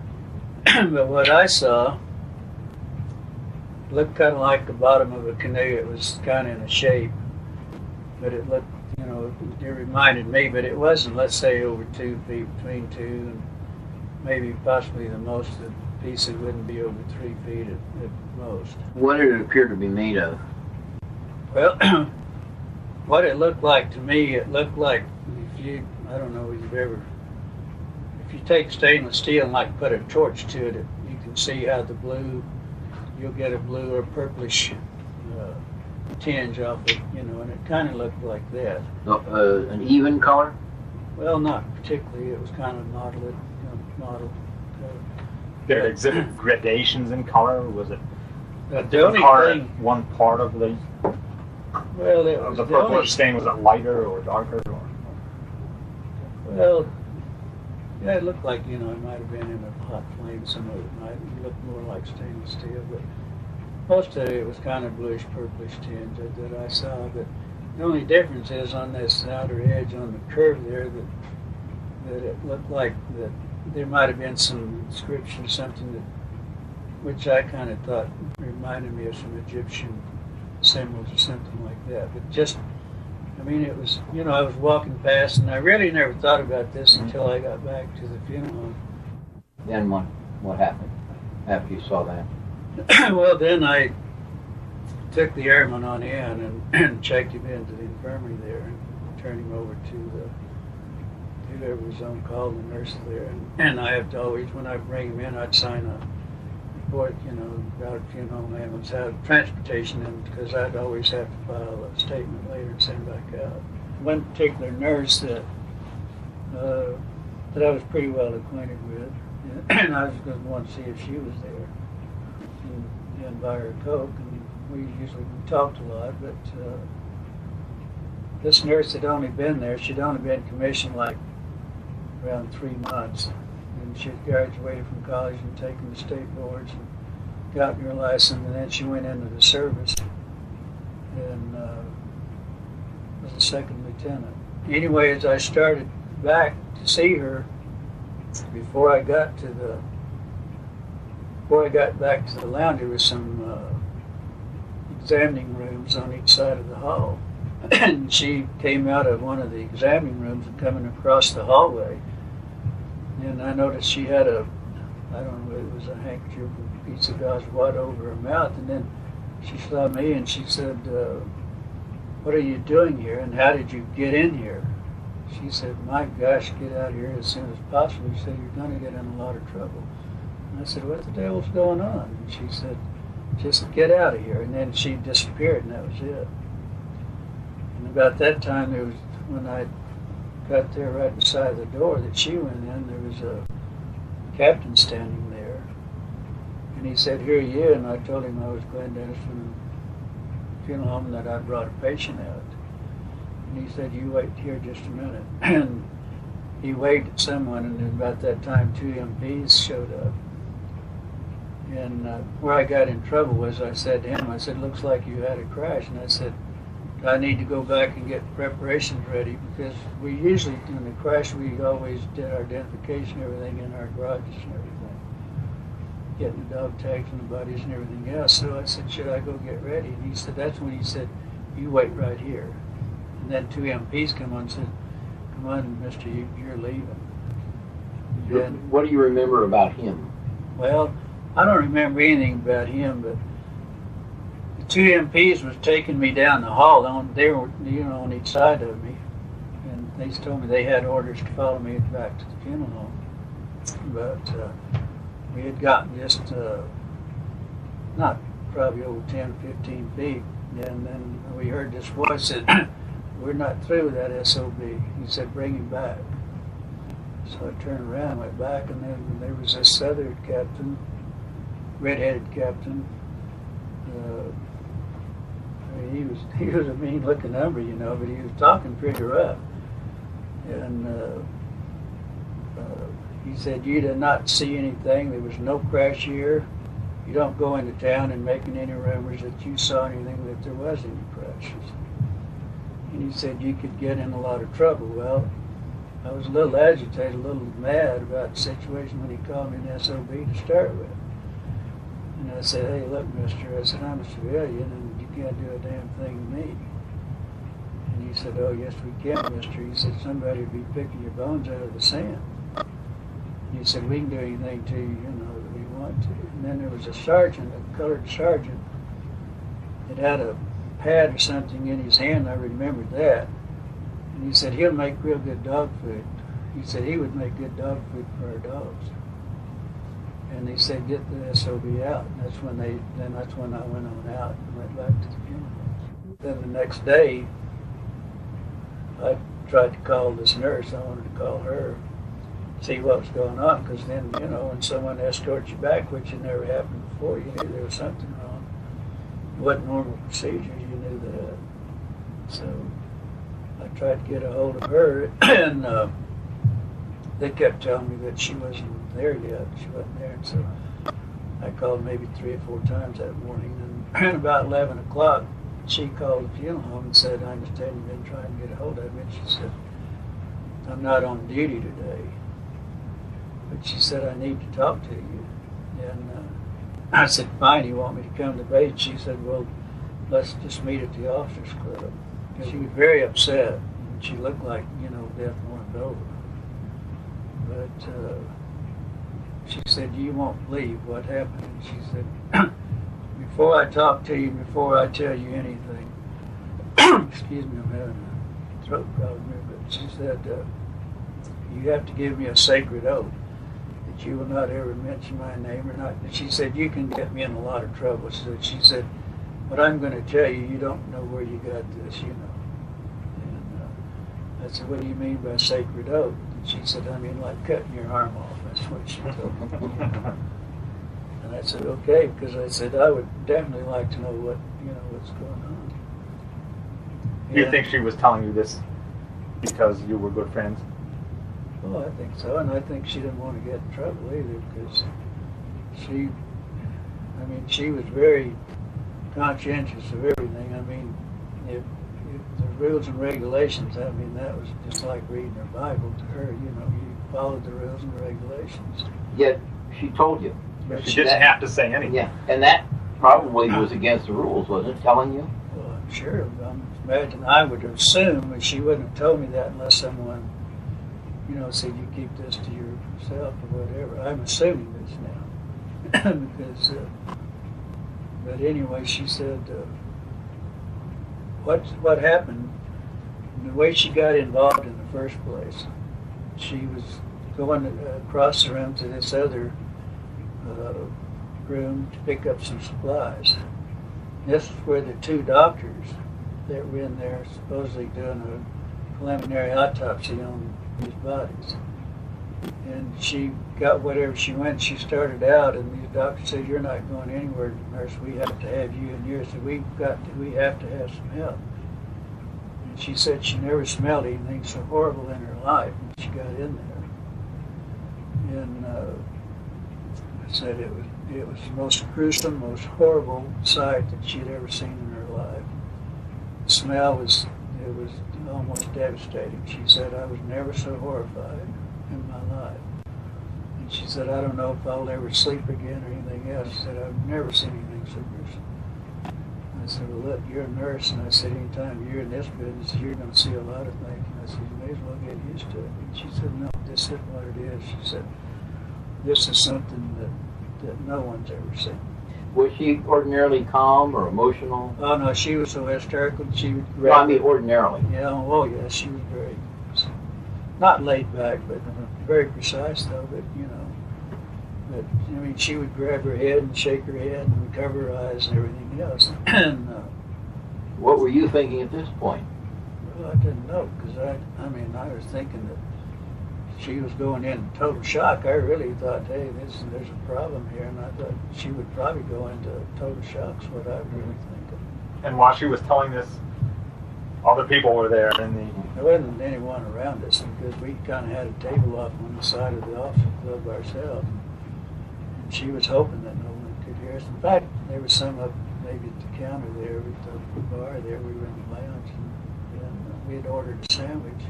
But what I saw looked kind of like the bottom of a canoe. It was kind of in a shape, but it looked, it reminded me, but it wasn't, let's say, over 2 feet, between 2 and maybe possibly the most, the piece that wouldn't be over 3 feet at most. What did it appear to be made of? Well, what it looked like to me, it looked like I don't know if you've ever, if you take stainless steel and like put a torch to it, you can see how the blue, you'll get a blue or purplish tinge off it, and it kind of looked like that. An even color? Well, not particularly. It was kind of mottled. Did it exhibit gradations in color? Was it the only thing, one part of the the purplish stain? Was it lighter or darker? Well, yeah, it looked like it might have been in a hot flame. Some of it might look more like stainless steel, but most of it was kind of bluish purplish tinge that I saw. But the only difference is on this outer edge on the curve there that it looked like that there might have been some inscription, something which I kind of thought reminded me of some Egyptian symbols or something like that. But just, it was, I was walking past, and I really never thought about this until I got back to the funeral. Then what happened after you saw that? Well, then I took the airman on in and checked him into the infirmary there and turned him over to whoever was on call, the nurse there. And I have to always, when I bring him in, I'd sign a report, about a funeral ambulance, how transportation, and because I'd always have to file a statement later and send back out. One particular nurse that I was pretty well acquainted with, and I was going to want to see if she was there and buy her a Coke, and we talked a lot, but this nurse had only been there, she'd only been commissioned like around 3 months, and she had graduated from college and taken the state boards and gotten her license, and then she went into the service and was a second lieutenant. Anyway, as I started back to see her, before I got back to the lounge, there was some examining rooms on each side of the hall. And she came out of one of the examining rooms and coming across the hallway. And I noticed she had I don't know, it was a handkerchief, a piece of gauze wad over her mouth. And then she saw me and she said, what are you doing here and how did you get in here? She said, my gosh, get out of here as soon as possible. She said, you're going to get in a lot of trouble. And I said, what the devil's going on? And she said, just get out of here. And then she disappeared, and that was it. And about that time, there was, when I got there right beside the door that she went in, there was a captain standing there. And he said, here are you? And I told him I was Glenn Dennis from the funeral home that I brought a patient out. And he said, you wait here just a minute. And he waved at someone, and then about that time, 2 MPs showed up. And where I got in trouble was I said to him, I said, looks like you had a crash. And I said, I need to go back and get preparations ready, because we usually, in the crash, we always did our identification, everything in our garages and everything. Getting the dog tags and the buddies and everything else. So I said, should I go get ready? And he said, that's when he said, you wait right here. And then 2 MPs come on and said, come on, mister, you're leaving. And, what do you remember about him? well, I don't remember anything about him, but the 2 MPs was taking me down the hall. They were, on each side of me. And they told me they had orders to follow me back to the funeral home. But we had gotten just, not probably over 10, 15 feet. And then we heard this voice said, we're not through with that SOB. He said, bring him back. So I turned around, went back, and then there was this other captain, red-headed captain. He was a mean-looking number, but he was talking pretty rough. And he said, you did not see anything. There was no crash here. You don't go into town and making any rumors that you saw anything, that there was any crashes. And he said you could get in a lot of trouble. Well, I was a little agitated, a little mad about the situation when he called me an SOB to start with. And I said, hey, look, mister, I said, I'm a civilian and you can't do a damn thing to me. And he said, oh, yes, we can, mister. He said, somebody would be picking your bones out of the sand. And he said, we can do anything to you, that we want to. And then there was a sergeant, a colored sergeant, that had a pad or something in his hand. I remembered that. And he said, he'll make real good dog food. He said he would make good dog food for our dogs. And they said, get the SOB out. And that's when I went on out and went back to the funeral. Then the next day, I tried to call this nurse. I wanted to call her, see what was going on, because then, when someone escorts you back, which had never happened before, you knew there was something wrong. It wasn't normal procedure, you knew that. So I tried to get a hold of her, and they kept telling me that she wasn't there yet. She wasn't there, and so I called maybe 3 or 4 times that morning, and about 11 o'clock, she called the funeral home and said, I understand you've been trying to get a hold of me. And she said, I'm not on duty today. But she said, I need to talk to you. And I said, fine, you want me to come to base? She said, well, let's just meet at the officers club. She was very upset. She looked like, death warmed over. But she said, you won't believe what happened. And she said, before I talk to you, before I tell you anything, excuse me, I'm having a throat problem here, but she said, you have to give me a sacred oath that you will not ever mention my name or not. She said, you can get me in a lot of trouble. So she said, what I'm going to tell you, you don't know where you got this, And I said, what do you mean by sacred oath? And she said, I mean like cutting your arm off. That's what she told me. And I said, okay, because I said, I would definitely like to know what's going on. Do you think she was telling you this because you were good friends? Well, I think so, and I think she didn't want to get in trouble either, because she was very conscientious of everything. I mean, if the rules and regulations, that was just like reading her Bible to her. You followed the rules and regulations. Yet she told you. She didn't have to say anything. Yeah, and that probably was against the rules, wasn't it, telling you? Well, I'm sure. Imagine I would assume that she wouldn't have told me that unless someone, said you keep this to yourself or whatever. I'm assuming this now because But anyway, she said, what happened, and the way she got involved in the first place, she was going across the room to this other room to pick up some supplies. This is where the two doctors that were in there supposedly doing a preliminary autopsy on these bodies. And she got whatever she went. She started out, and the doctor said, "You're not going anywhere, nurse. We have to have you in here. So we have to have some help." And she said she never smelled anything so horrible in her life when she got in there. And I said it was the most gruesome, most horrible sight that she had ever seen in her life. The smell was almost devastating. She said, "I was never so horrified in my life." And she said, "I don't know if I'll ever sleep again or anything else." She said, "I've never seen anything so gruesome." I said, "Well, look, you're a nurse." And I said, "Anytime you're in this business, you're going to see a lot of things." And I said, "You may as well get used to it." And she said, "No, this is what it is." She said, "This is something that no one's ever seen." Was she ordinarily calm or emotional? Oh, no, she was so hysterical. She would No, I mean ordinarily. Yeah, oh, yeah, she was very, not laid back, but very precise, though, but, you know. But, I mean, she would grab her head and shake her head and cover her eyes and everything else. And, what were you thinking at this point? Well, I didn't know, because I was thinking that she was going in total shock. I really thought, hey, there's a problem here, and I thought she would probably go into total shock, is what I was really thinking. And while she was telling this, other people were there in the... There wasn't anyone around us, because we kind of had a table off on the side of the office club ourselves. And she was hoping that no one could hear us. In fact, there was some up maybe at the counter there, at the bar there. We were in the lounge, and we had ordered a sandwich.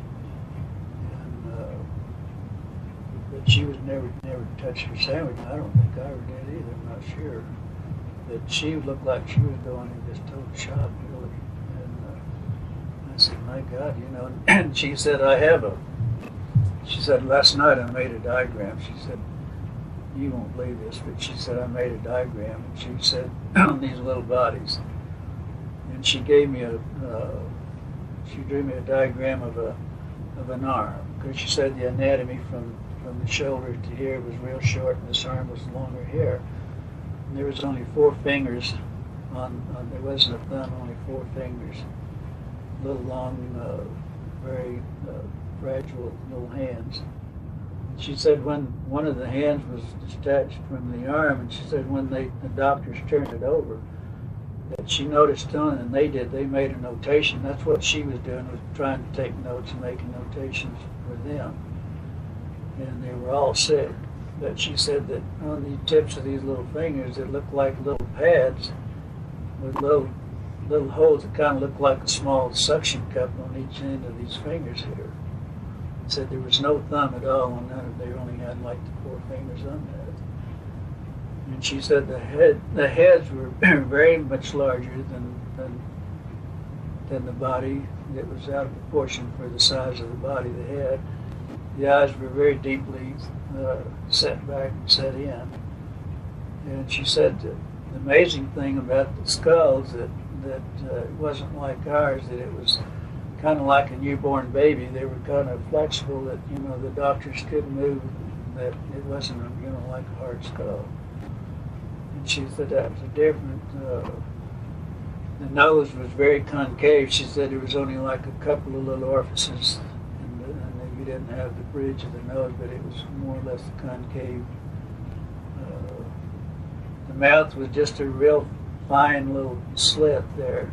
But she was never touched her sandwich. I don't think I ever did either. I'm not sure. But she looked like she was going in this total shock, really. And I said, "My God, you know." And she said, she said, "Last night I made a diagram." She said, "You won't believe this," but she said, "I made a diagram." And she said, "On these little bodies." And she gave me she drew me a diagram of an arm, because she said the anatomy from the shoulder to here was real short, and this arm was longer here. And there was only 4 fingers there wasn't a thumb, only 4 fingers. Little long, very fragile little hands. And she said when one of the hands was detached from the arm, and she said when the doctors turned it over, that she noticed on, and they made a notation. That's what she was doing, was trying to take notes and making notations for them. And they were all sick. But she said that on the tips of these little fingers, it looked like little pads with little holes that kind of looked like a small suction cup on each end of these fingers here. Said there was no thumb at all on none of them. They only had like the 4 fingers on that. And she said the heads were very much larger than the body. It was out of proportion for the size of the body, the head. The eyes were very deeply set back and set in. And she said the amazing thing about the skulls that it wasn't like ours, that it was kind of like a newborn baby. They were kind of flexible, that, you know, the doctors couldn't move, that it wasn't, you know, like a hard skull. And she said that was a different, the nose was very concave. She said there was only like a couple of little orifices, and you didn't have the bridge of the nose, but it was more or less concave. The mouth was just a real fine little slit there.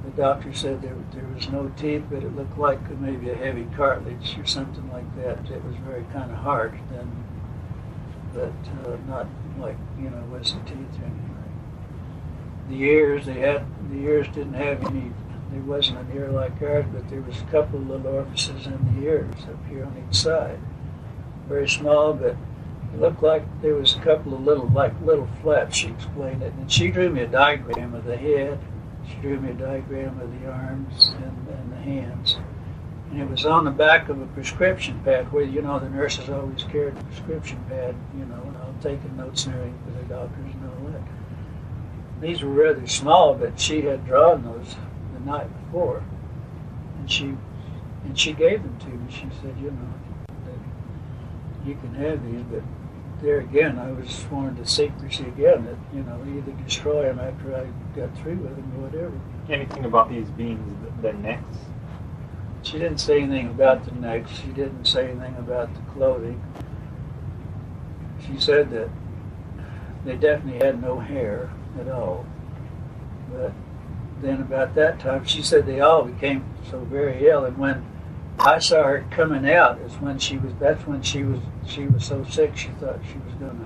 The doctor said there was no teeth, but it looked like maybe a heavy cartilage or something like that. It was very kind of hard, but not like, you know, wasn't teeth or anything. The ears, the ears didn't have any. There wasn't an ear like ours, but there was a couple of little orifices in the ears up here on each side. Very small, but it looked like there was a couple of little flaps. She explained it, and she drew me a diagram of the head. She drew me a diagram of the arms and the hands. And it was on the back of a prescription pad, where, you know, the nurses always carried a prescription pad, you know, and all taking notes and everything for their doctors and all that. these were rather small, but she had drawn those the night before, and she gave them to me. She said, you know, that you can have these, but there again, I was sworn to secrecy again, that, you know, either destroy them after I got through with them or whatever. Anything about these beings, their necks? She didn't say anything about the necks. She didn't say anything about the clothing. She said that they definitely had no hair at all. But then about that time, she said they all became so very ill, and when I saw her coming out is when that's when she was so sick she thought she was going to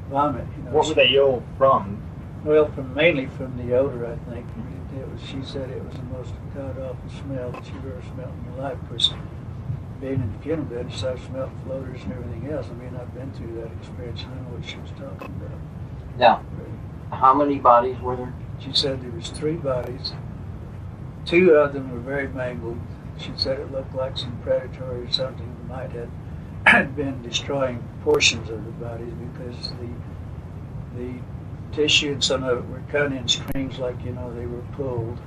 vomit. You know, what were they ill from? Well, mainly from the odor, I think. She said it was the most god-awful smell that she'd ever smelled in her life. Of course, being in the funeral business, I've smelled floaters and everything else. I mean, I've been through that experience, and I know what she was talking about. Now, how many bodies were there? She said there was 3 bodies. 2 of them were very mangled. She said it looked like some predator or something might have been destroying portions of the bodies, because the tissue and some of it were cut in strings, like, you know, they were pulled.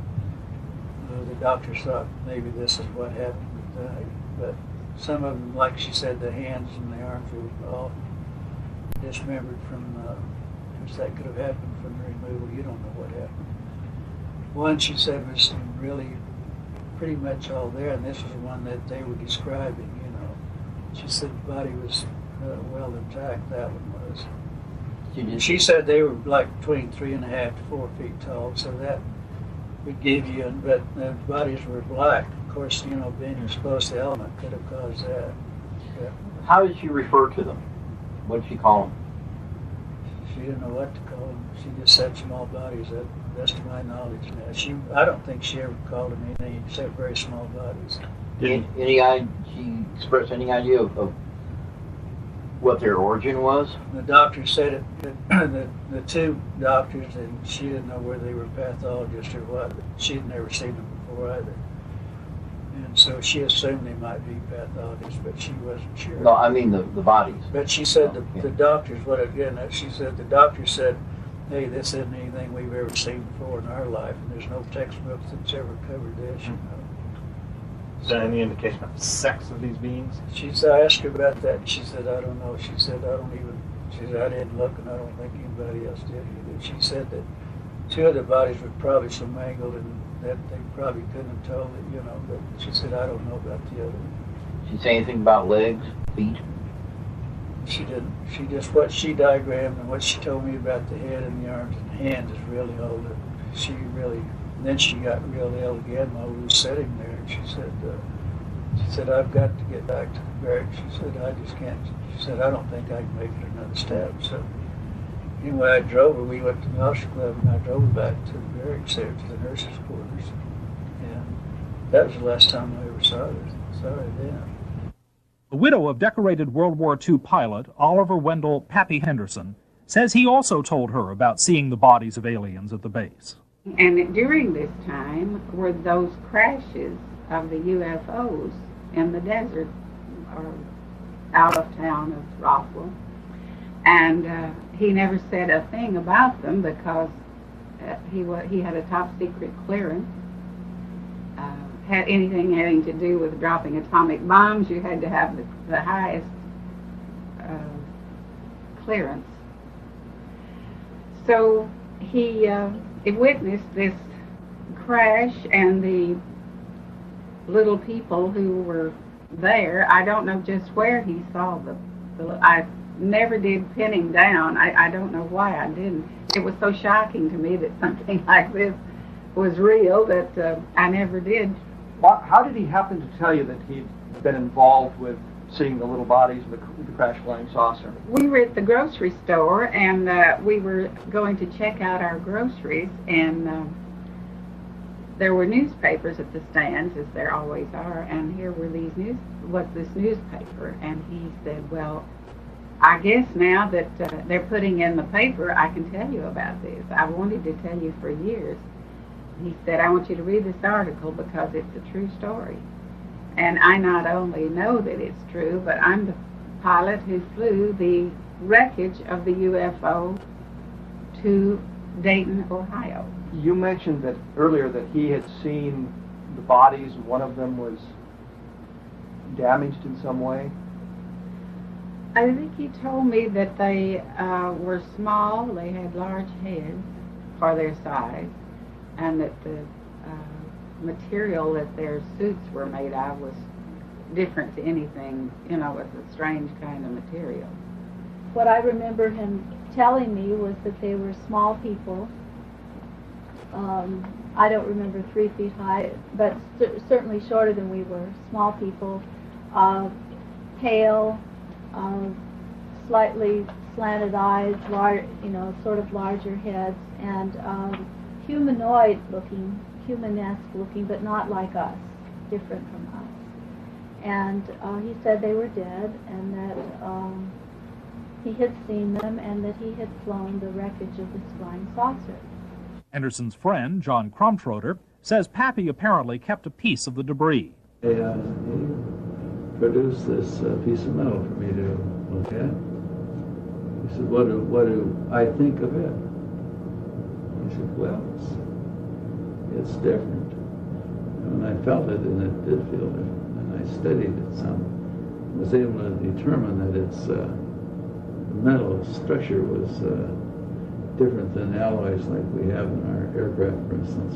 The doctors thought maybe this is what happened with that. But some of them, like she said, the hands and the arms were all dismembered from, because that could have happened from the removal. You don't know what happened. One, she said, was really pretty much all there, and this was the one that they were describing, you know. She said the body was well intact, that one was. She said they were like between 3.5 to 4 feet tall, so that would give you, but the bodies were black. Of course, you know, being exposed to the element could have caused that. Yeah. How did she refer to them? What did she call them? She didn't know what to call them. She just said small bodies, to the best of my knowledge. Now, I don't think she ever called them anything except very small bodies. She expressed any idea of what their origin was? The doctor said it, the 2 doctors, and she didn't know whether they were pathologists or what, but she had never seen them before either. And so she assumed they might be pathologists, but she wasn't sure. No, I mean the bodies. But she said the doctors, she said the doctor said, hey, this isn't anything we've ever seen before in our life, and there's no textbook that's ever covered this, you know. Is there any indication of the sex of these beings? I asked her about that, and she said, I don't know. She said, I didn't look, and I don't think anybody else did either. She said that 2 of the bodies were probably so mangled and that they probably couldn't have told it, you know, but she said, I don't know about the other. Did she say anything about legs, feet? She didn't. She just, what she diagrammed and what she told me about the head and the arms and hands is really all that she really, and then she got real ill again while we were sitting there, and she said, I've got to get back to the barracks. She said, I just can't. She said, I don't think I can make it another step. So anyway, I drove her. We went to the Officer Club, and I drove her back to the barracks there, to the nurses' quarters. And that was the last time I ever saw her then. The widow of decorated World War II pilot Oliver Wendell Pappy Henderson says he also told her about seeing the bodies of aliens at the base. And during this time were those crashes of the UFOs in the desert or out of town of Roswell. And he never said a thing about them because he had a top secret clearance. Had anything having to do with dropping atomic bombs, you had to have the highest clearance. So he witnessed this crash, and the little people who were there, I don't know just where he saw I never did pin him down. I don't know why I didn't. It was so shocking to me that something like this was real that I never did. How did he happen to tell you that he'd been involved with seeing the little bodies of the crash flying saucer? We were at the grocery store, and we were going to check out our groceries, and there were newspapers at the stands, as there always are, and here were this newspaper, and he said, well, I guess now that they're putting in the paper, I can tell you about this. I wanted to tell you for years. He said, I want you to read this article because it's a true story. And I not only know that it's true, but I'm the pilot who flew the wreckage of the UFO to Dayton, Ohio. You mentioned that earlier that he had seen the bodies, and one of them was damaged in some way. I think he told me that they were small, they had large heads for their size, and that the material that their suits were made of was different to anything, you know, it was a strange kind of material. What I remember him telling me was that they were small people. I don't remember 3 feet high, but certainly shorter than we were. Small people, pale, slightly slanted eyes, you know, sort of larger heads, and humanoid looking, humanesque looking, but not like us, different from us. And he said they were dead, and that he had seen them, and that he had flown the wreckage of this flying saucer. Anderson's friend, John Crumtroder, says Pappy apparently kept a piece of the debris. He produced this piece of metal for me to look at. He said, what do I think of it? He said, well, it's different. And I felt it, and it did feel different. And I studied it some. Was able to determine that its metal structure was different than alloys like we have in our aircraft, for instance.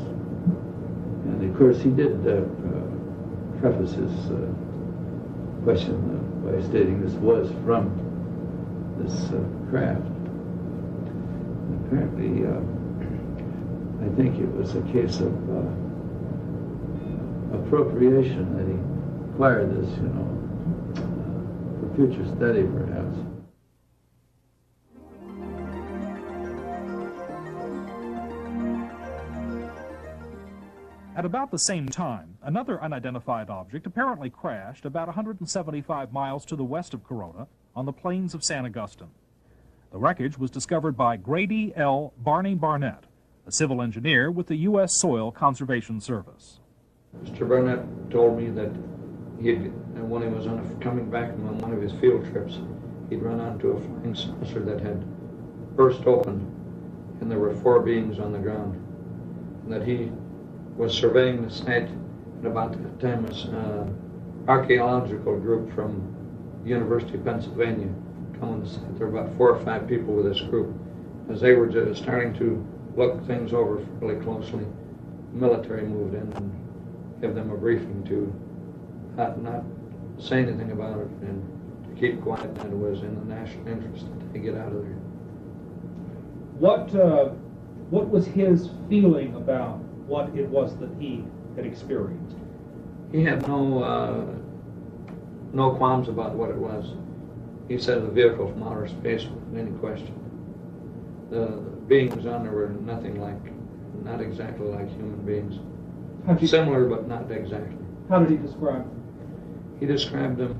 And of course, he did preface his question by stating this was from this craft. And apparently, I think it was a case of appropriation that he acquired this, you know, for future study, perhaps. At about the same time, another unidentified object apparently crashed about 175 miles to the west of Corona on the plains of San Agustin. The wreckage was discovered by Grady L. Barney Barnett, a civil engineer with the U.S. Soil Conservation Service. Mr. Barnett told me that when he was coming back from one of his field trips, he'd run onto a flying saucer that had burst open, and there were 4 beings on the ground, and that he was surveying the site at about that time. An archaeological group from the University of Pennsylvania come on the site. There were about 4 or 5 people with this group. As they were just starting to look things over fairly closely, the military moved in and gave them a briefing to not say anything about it and to keep quiet, and it was in the national interest that they get out of there. What was his feeling about what it was that he had experienced? He had no qualms about what it was. He said the vehicle from outer space without any question. The beings on there were not exactly like human beings. Similar, but not exactly. How did he describe them? He described them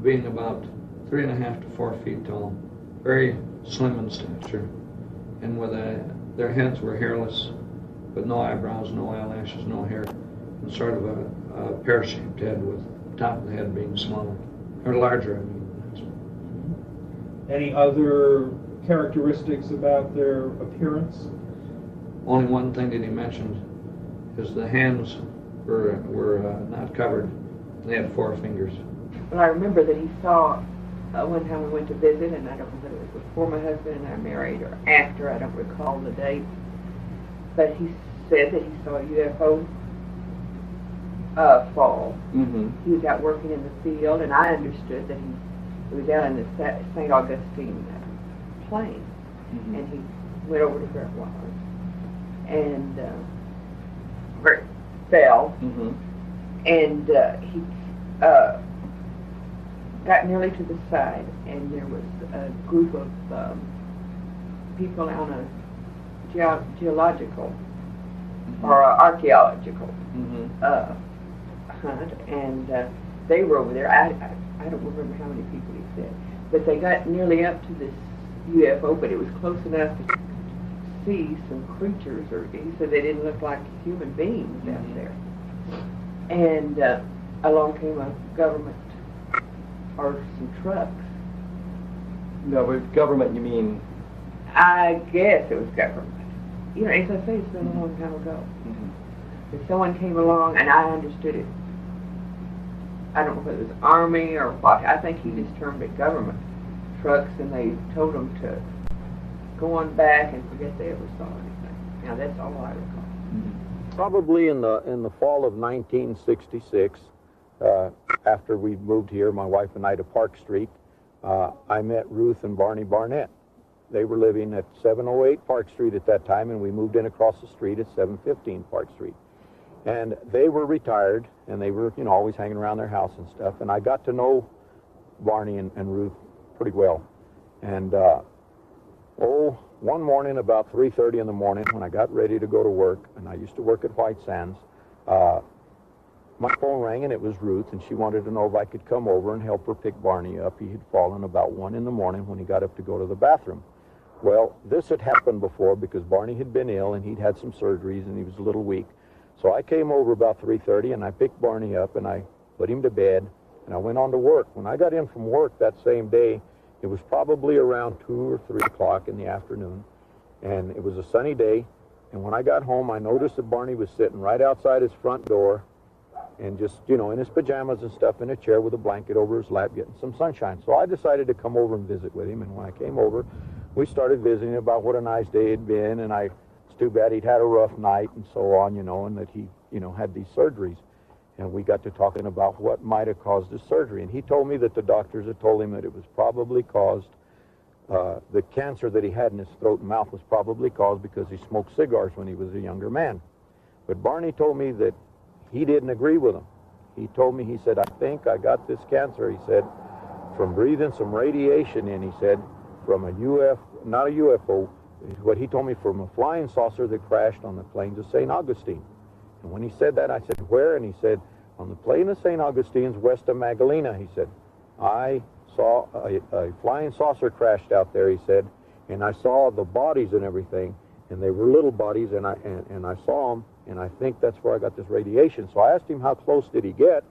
being about 3.5 to 4 feet tall, very slim in stature, and with their heads were hairless, with no eyebrows, no eyelashes, no hair, and sort of a pear-shaped head, with the top of the head being smaller, or larger, I mean. Any other characteristics about their appearance? Only one thing that he mentioned is the hands were not covered. They had 4 fingers. Well, I remember that he saw one time we went to visit, and I don't know whether it was before my husband and I married or after, I don't recall the date, but he said that he saw a UFO fall. Mm-hmm. He was out working in the field, and I understood that he was out in the St. Augustine plain, mm-hmm. and he went over to where it was, and where it fell, mm-hmm. and he got nearly to the side, and there was a group of people on a geological or archaeological hunt, and they were over there. I don't remember how many people he said, but they got nearly up to this UFO, but it was close enough to see some creatures, or he said they didn't look like human beings out there. And along came a government or some trucks. No, with government you mean? I guess it was government. you know, as I say, it's been a long time ago. If someone came along and I understood it, I don't know whether it was Army or what, I think he just termed it government trucks, and they told them to go on back and forget they ever saw anything. Now, that's all I recall. Probably in the fall of 1966, after we moved here, my wife and I, to Park Street, I met Ruth and Barney Barnett. They were living at 708 Park Street at that time, and we moved in across the street at 715 Park Street. And they were retired, and they were, you know, always hanging around their house and stuff. And I got to know Barney and Ruth pretty well. And, one morning about 3:30 in the morning, when I got ready to go to work, and I used to work at White Sands, my phone rang, and it was Ruth, and she wanted to know if I could come over and help her pick Barney up. He had fallen about 1 in the morning when he got up to go to the bathroom. Well, this had happened before because Barney had been ill, and he'd had some surgeries, and he was a little weak. So I came over about 3:30, and I picked Barney up, and I put him to bed, and I went on to work. When I got in from work that same day, it was probably around 2 or 3 o'clock in the afternoon, and it was a sunny day. And when I got home, I noticed that Barney was sitting right outside his front door, and just, you know, in his pajamas and stuff, in a chair with a blanket over his lap, getting some sunshine. So I decided to come over and visit with him, and when I came over, we started visiting about what a nice day it had been, and it's too bad he'd had a rough night and so on, you know, and that he, you know, had these surgeries. And we got to talking about what might have caused his surgery. And he told me that the doctors had told him that it was probably caused, the cancer that he had in his throat and mouth was probably caused because he smoked cigars when he was a younger man. But Barney told me that he didn't agree with him. He told me, he said, I think I got this cancer, he said, from breathing some radiation in, he said, from a not a UFO, what he told me, from a flying saucer that crashed on the plains of St. Augustine. And when he said that, I said, where? And he said, on the plain of St. Augustine's west of Magdalena, he said. I saw a flying saucer crashed out there, he said, and I saw the bodies and everything, and they were little bodies, and I saw them, and I think that's where I got this radiation. So I asked him how close did he get,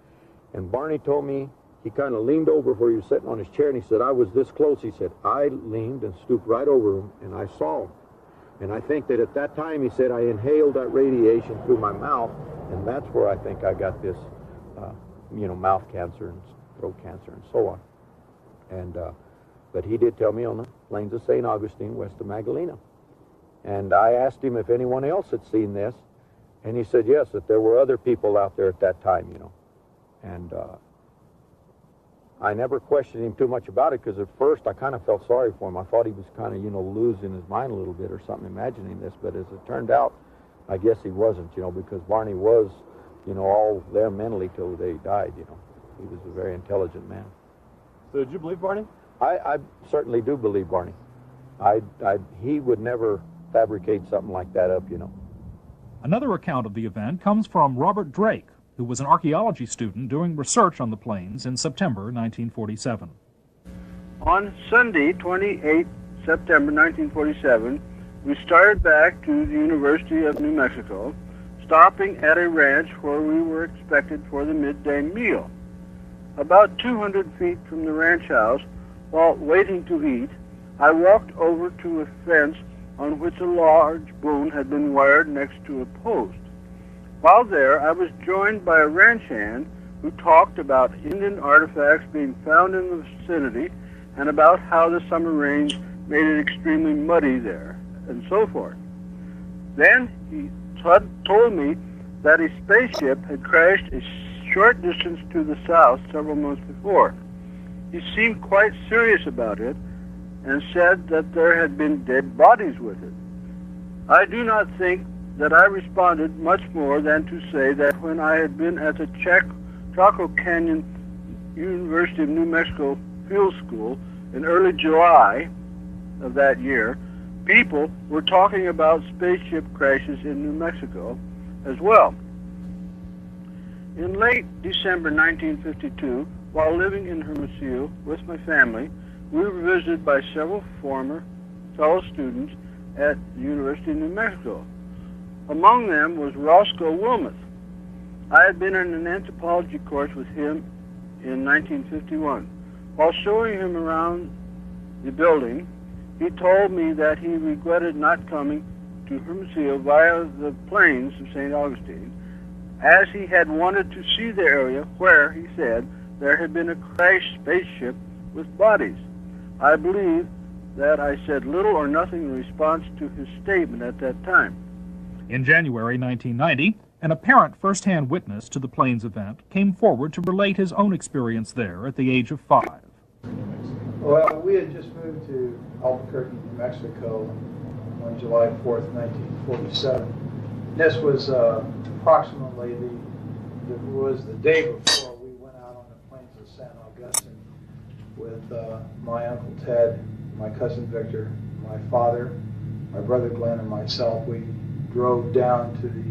and Barney told me he kind of leaned over where he was sitting on his chair, and he said, I was this close. He said, I leaned and stooped right over him, and I saw him. And I think that at that time, he said, I inhaled that radiation through my mouth, and that's where I think I got this, you know, mouth cancer and throat cancer and so on. And, but he did tell me on the plains of St. Augustine, west of Magdalena. And I asked him if anyone else had seen this, and he said, yes, that there were other people out there at that time, you know. And I never questioned him too much about it, because at first I kind of felt sorry for him. I thought he was kind of, you know, losing his mind a little bit or something, imagining this. But as it turned out, I guess he wasn't, you know, because Barney was, you know, all there mentally till the day he died, you know. He was a very intelligent man. So did you believe Barney? I certainly do believe Barney. He would never fabricate something like that up, you know. Another account of the event comes from Robert Drake, who was an archaeology student doing research on the plains in September 1947. On Sunday, 28 September 1947, we started back to the University of New Mexico, stopping at a ranch where we were expected for the midday meal. About 200 feet from the ranch house, while waiting to eat, I walked over to a fence on which a large boom had been wired next to a post. While there, I was joined by a ranch hand who talked about Indian artifacts being found in the vicinity and about how the summer rains made it extremely muddy there, and so forth. Then he told me that a spaceship had crashed a short distance to the south several months before. He seemed quite serious about it and said that there had been dead bodies with it. I do not think that I responded much more than to say that when I had been at the Chaco Canyon University of New Mexico Field School in early July of that year, people were talking about spaceship crashes in New Mexico as well. In late December 1952, while living in Hermosillo with my family, we were visited by several former fellow students at the University of New Mexico. Among them was Roscoe Wilmoth. I had been in an anthropology course with him in 1951. While showing him around the building, he told me that he regretted not coming to Hermosillo via the plains of St. Augustine, as he had wanted to see the area where, he said, there had been a crashed spaceship with bodies. I believe that I said little or nothing in response to his statement at that time. In January 1990, an apparent first-hand witness to the planes event came forward to relate his own experience there at the age of 5. Well, we had just moved to Albuquerque, New Mexico on July 4th, 1947. This was approximately the day before we went out on the plains of San Agustin with my Uncle Ted, my cousin Victor, my father, my brother Glenn, and myself. We drove down to the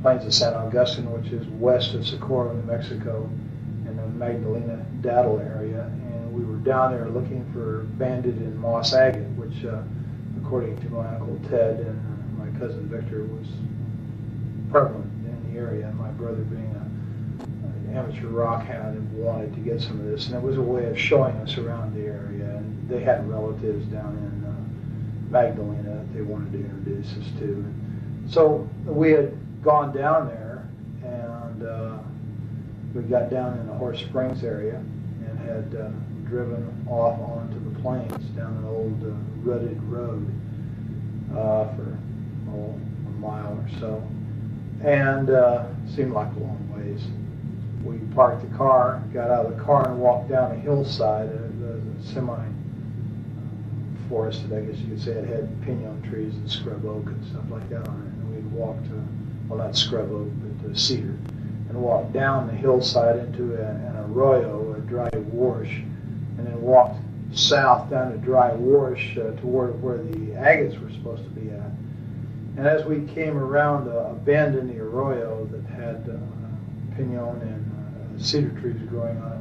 plains of San Agustin, which is west of Socorro, New Mexico, in the Magdalena Daddle area. And we were down there looking for banded and moss agate, which, according to my Uncle Ted and my cousin Victor, was prevalent in the area. And my brother, being an amateur rock hound, and wanted to get some of this. And it was a way of showing us around the area. And they had relatives down in Magdalena that they wanted to introduce us to. So we had gone down there, and we got down in the Horse Springs area and had driven off onto the plains down an old rutted road for a mile or so, and seemed like a long ways. We parked the car, got out of the car, and walked down a hillside, the semi-forested, I guess you could say. It had pinon trees and scrub oak and stuff like that on it. And we'd walked well, not scrub oak, but cedar, and walked down the hillside into an arroyo, a dry wash, and then walked south down a dry wash toward where the agates were supposed to be at. And as we came around a bend in the arroyo that had pinon and cedar trees growing on it,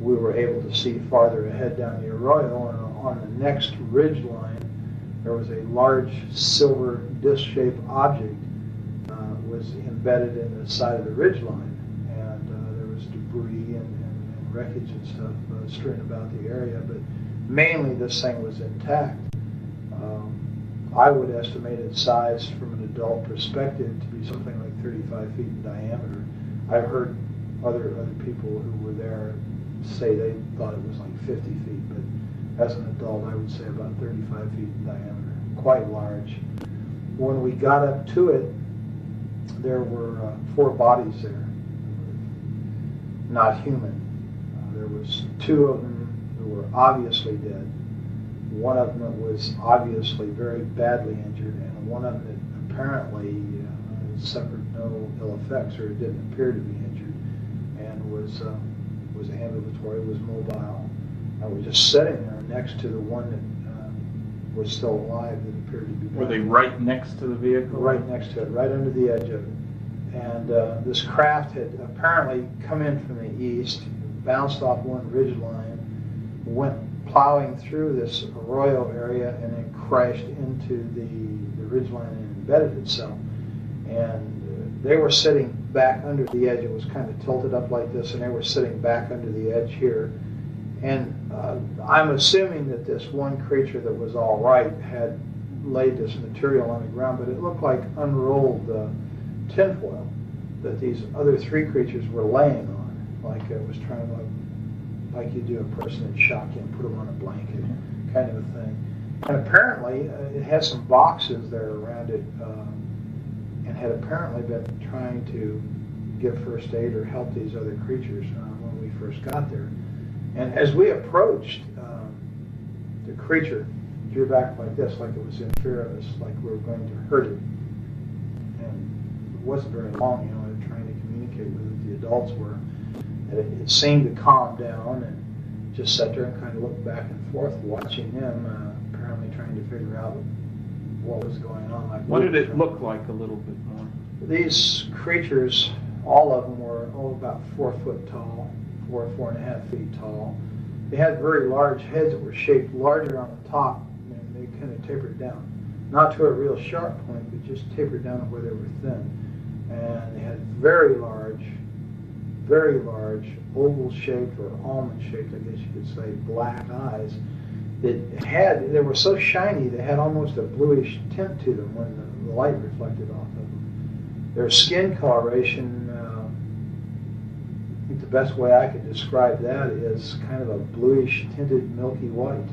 we were able to see farther ahead down the arroyo, and on the next ridge line there was a large silver disc-shaped object was embedded in the side of the ridge line, and there was debris and wreckage and stuff strewn about the area, but mainly this thing was intact. I would estimate its size from an adult perspective to be something like 35 feet in diameter. I've heard other people who were there say they thought it was like 50 feet, but as an adult I would say about 35 feet in diameter, quite large. When we got up to it, there were 4 bodies there, not human. There was 2 of them who were obviously dead. One of them was obviously very badly injured, and one of them apparently suffered no ill effects, or didn't appear to be injured, and was ambulatory, was mobile. I was just sitting there next to the one that was still alive that appeared to be dead. Were they right next to the vehicle? Right next to it, right under the edge of it. And this craft had apparently come in from the east, bounced off one ridge line, went plowing through this arroyo area, and then crashed into the ridge line and embedded itself. And they were sitting back under the edge. It was kind of tilted up like this, and they were sitting back under the edge here. And I'm assuming that this one creature that was all right had laid this material on the ground, but it looked like unrolled tinfoil that these other 3 creatures were laying on, like it was trying to, like you do a person in shock and put them on a blanket, kind of a thing. And apparently it had some boxes there around it, and had apparently been trying to give first aid or help these other creatures when we first got there. And as we approached, the creature drew back like this, like it was in fear of us, like we were going to hurt it. And it wasn't very long, trying to communicate with it. The adults were. And it seemed to calm down and just sat there and kind of looked back and forth, watching them, apparently trying to figure out what was going on. Like, what did it look like a little bit more? These creatures, all of them were about 4 foot tall, 4.5 feet tall. They had very large heads that were shaped larger on the top, and they kind of tapered down. Not to a real sharp point, but just tapered down where they were thin. And they had very large, oval-shaped or almond-shaped, I guess you could say, black eyes. they were so shiny, they had almost a bluish tint to them when the light reflected off of them. Their skin coloration, I think the best way I could describe that is kind of a bluish tinted milky white.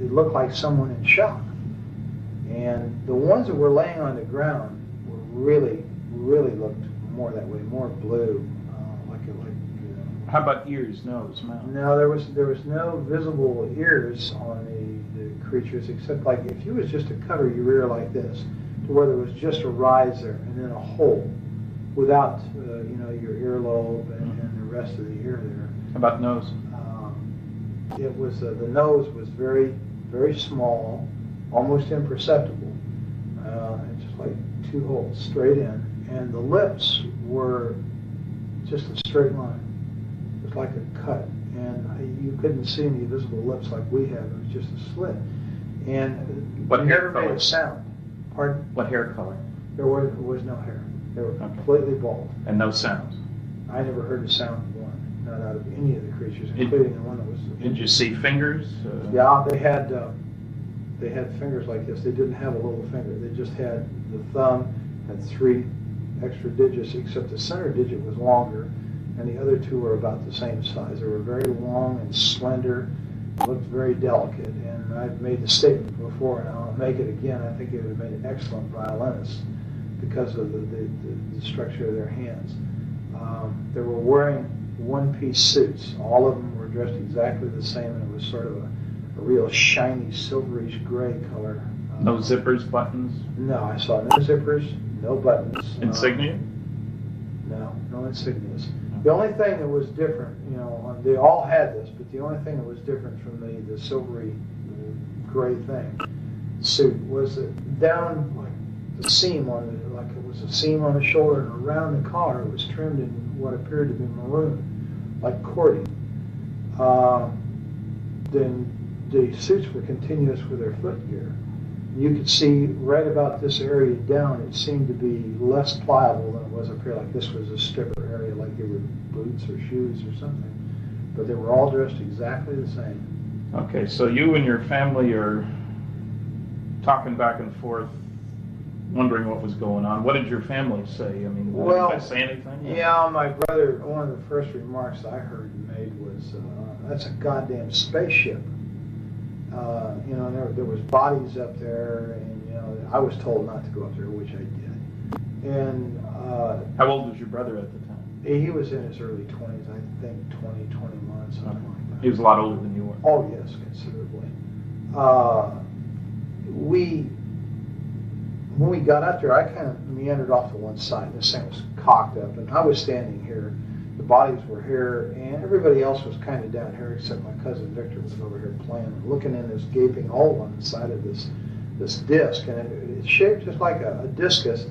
It looked like someone in shock. And the ones that were laying on the ground were really looked more that way, more blue, How about ears, nose, mouth? No, there was no visible ears on the creatures, except like if you was just to cover your ear like this, to where there was just a rise there and then a hole, without your earlobe and the rest of the ear there. How about nose? It was the nose was very small, almost imperceptible, and just like two holes straight in, and the lips were just a straight line. It was like a cut, and you couldn't see any visible lips like we have. It was just a slit, and what never made a sound. Pardon? What hair color? There was no hair. They were completely bald. And no sounds? I never heard a sound of one, not out of any of the creatures, including the one that was... Did you see fingers? Yeah, they had fingers like this. They didn't have a little finger. They just had the thumb, had 3 extra digits, except the center digit was longer, and the other 2 were about the same size. They were very long and slender, looked very delicate, and I've made the statement before, and I'll make it again. I think it would have made excellent violinists because of the structure of their hands. They were wearing one-piece suits. All of them were dressed exactly the same, and it was sort of a real shiny, silverish gray color. No zippers, buttons? No, I saw no zippers, no buttons. Insignia? No insignias. The only thing that was different, they all had this, but the only thing that was different from the silvery gray suit was that down like the seam on it, like it was a seam on the shoulder, and around the collar it was trimmed in what appeared to be maroon, like cording. Then the suits were continuous with their footgear. You could see right about this area down, it seemed to be less pliable than it was up here, like this was a stiffer area, like they were boots or shoes or something. But they were all dressed exactly the same. Okay, so you and your family are talking back and forth, wondering what was going on. What did your family say? I mean, did they say anything? Yeah, my brother, one of the first remarks I heard made was, that's a goddamn spaceship. There was bodies up there, and I was told not to go up there, which I did. And how old was your brother at the time? He was in his early 20s, I think 21, something like that. He was a lot older than you were. Oh yes, considerably. When we got up there, I kind of meandered off to one side. This thing was cocked up, and I was standing here. The bodies were here, and everybody else was kind of down here, except my cousin Victor was over here playing, looking in this gaping hole on the side of this disc, and it's shaped just like a discus,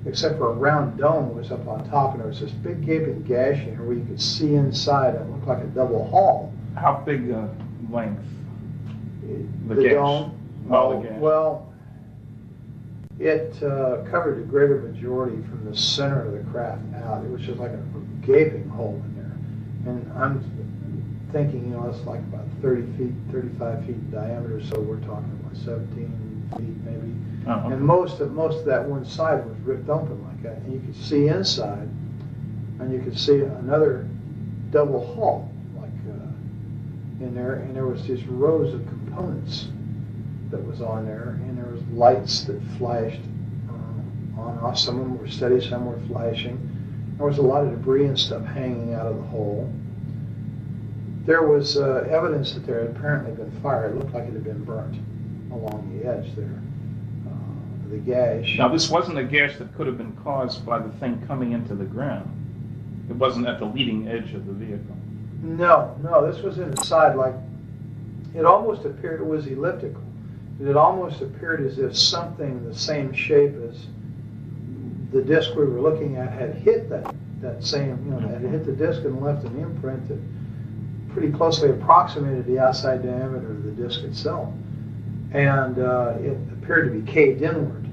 except for a round dome was up on top, and there was this big gaping gash in here where you could see inside. It looked like a double hall. How big length? The dome? Oh, the gash. Well, it covered the greater majority from the center of the craft out. It was just like a gaping hole in there. And I'm thinking, it's like about 30 feet, 35 feet in diameter, so we're talking about 17 feet maybe. Uh-huh. And most of that one side was ripped open like that. And you could see inside, and you could see another double hull like in there, and there was just rows of components that was on there, and there was lights that flashed on and off. Some of them were steady, some were flashing. There was a lot of debris and stuff hanging out of the hole. There was evidence that there had apparently been fire. It looked like it had been burnt along the edge there. The gash. Now, this wasn't a gash that could have been caused by the thing coming into the ground. It wasn't at the leading edge of the vehicle. No, this was in the side, like it almost appeared, it was elliptical. It almost appeared as if something the same shape as the disc we were looking at had hit that same, had hit the disc and left an imprint that pretty closely approximated the outside diameter of the disc itself. And it appeared to be caved inward.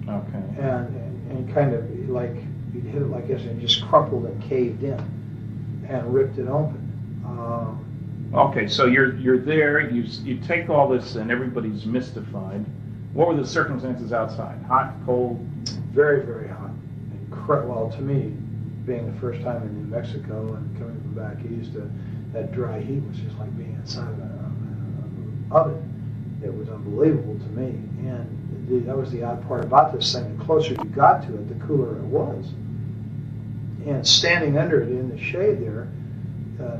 Okay. And kind of like, you'd hit it like this and it just crumpled and caved in and ripped it open. Okay, so you're there. You take all this, and everybody's mystified. What were the circumstances outside? Hot, cold? Very, very hot. Well, to me, being the first time in New Mexico and coming from back east, that dry heat was just like being inside of an oven. It was unbelievable to me. And that was the odd part about this thing. The closer you got to it, the cooler it was. And standing under it in the shade there,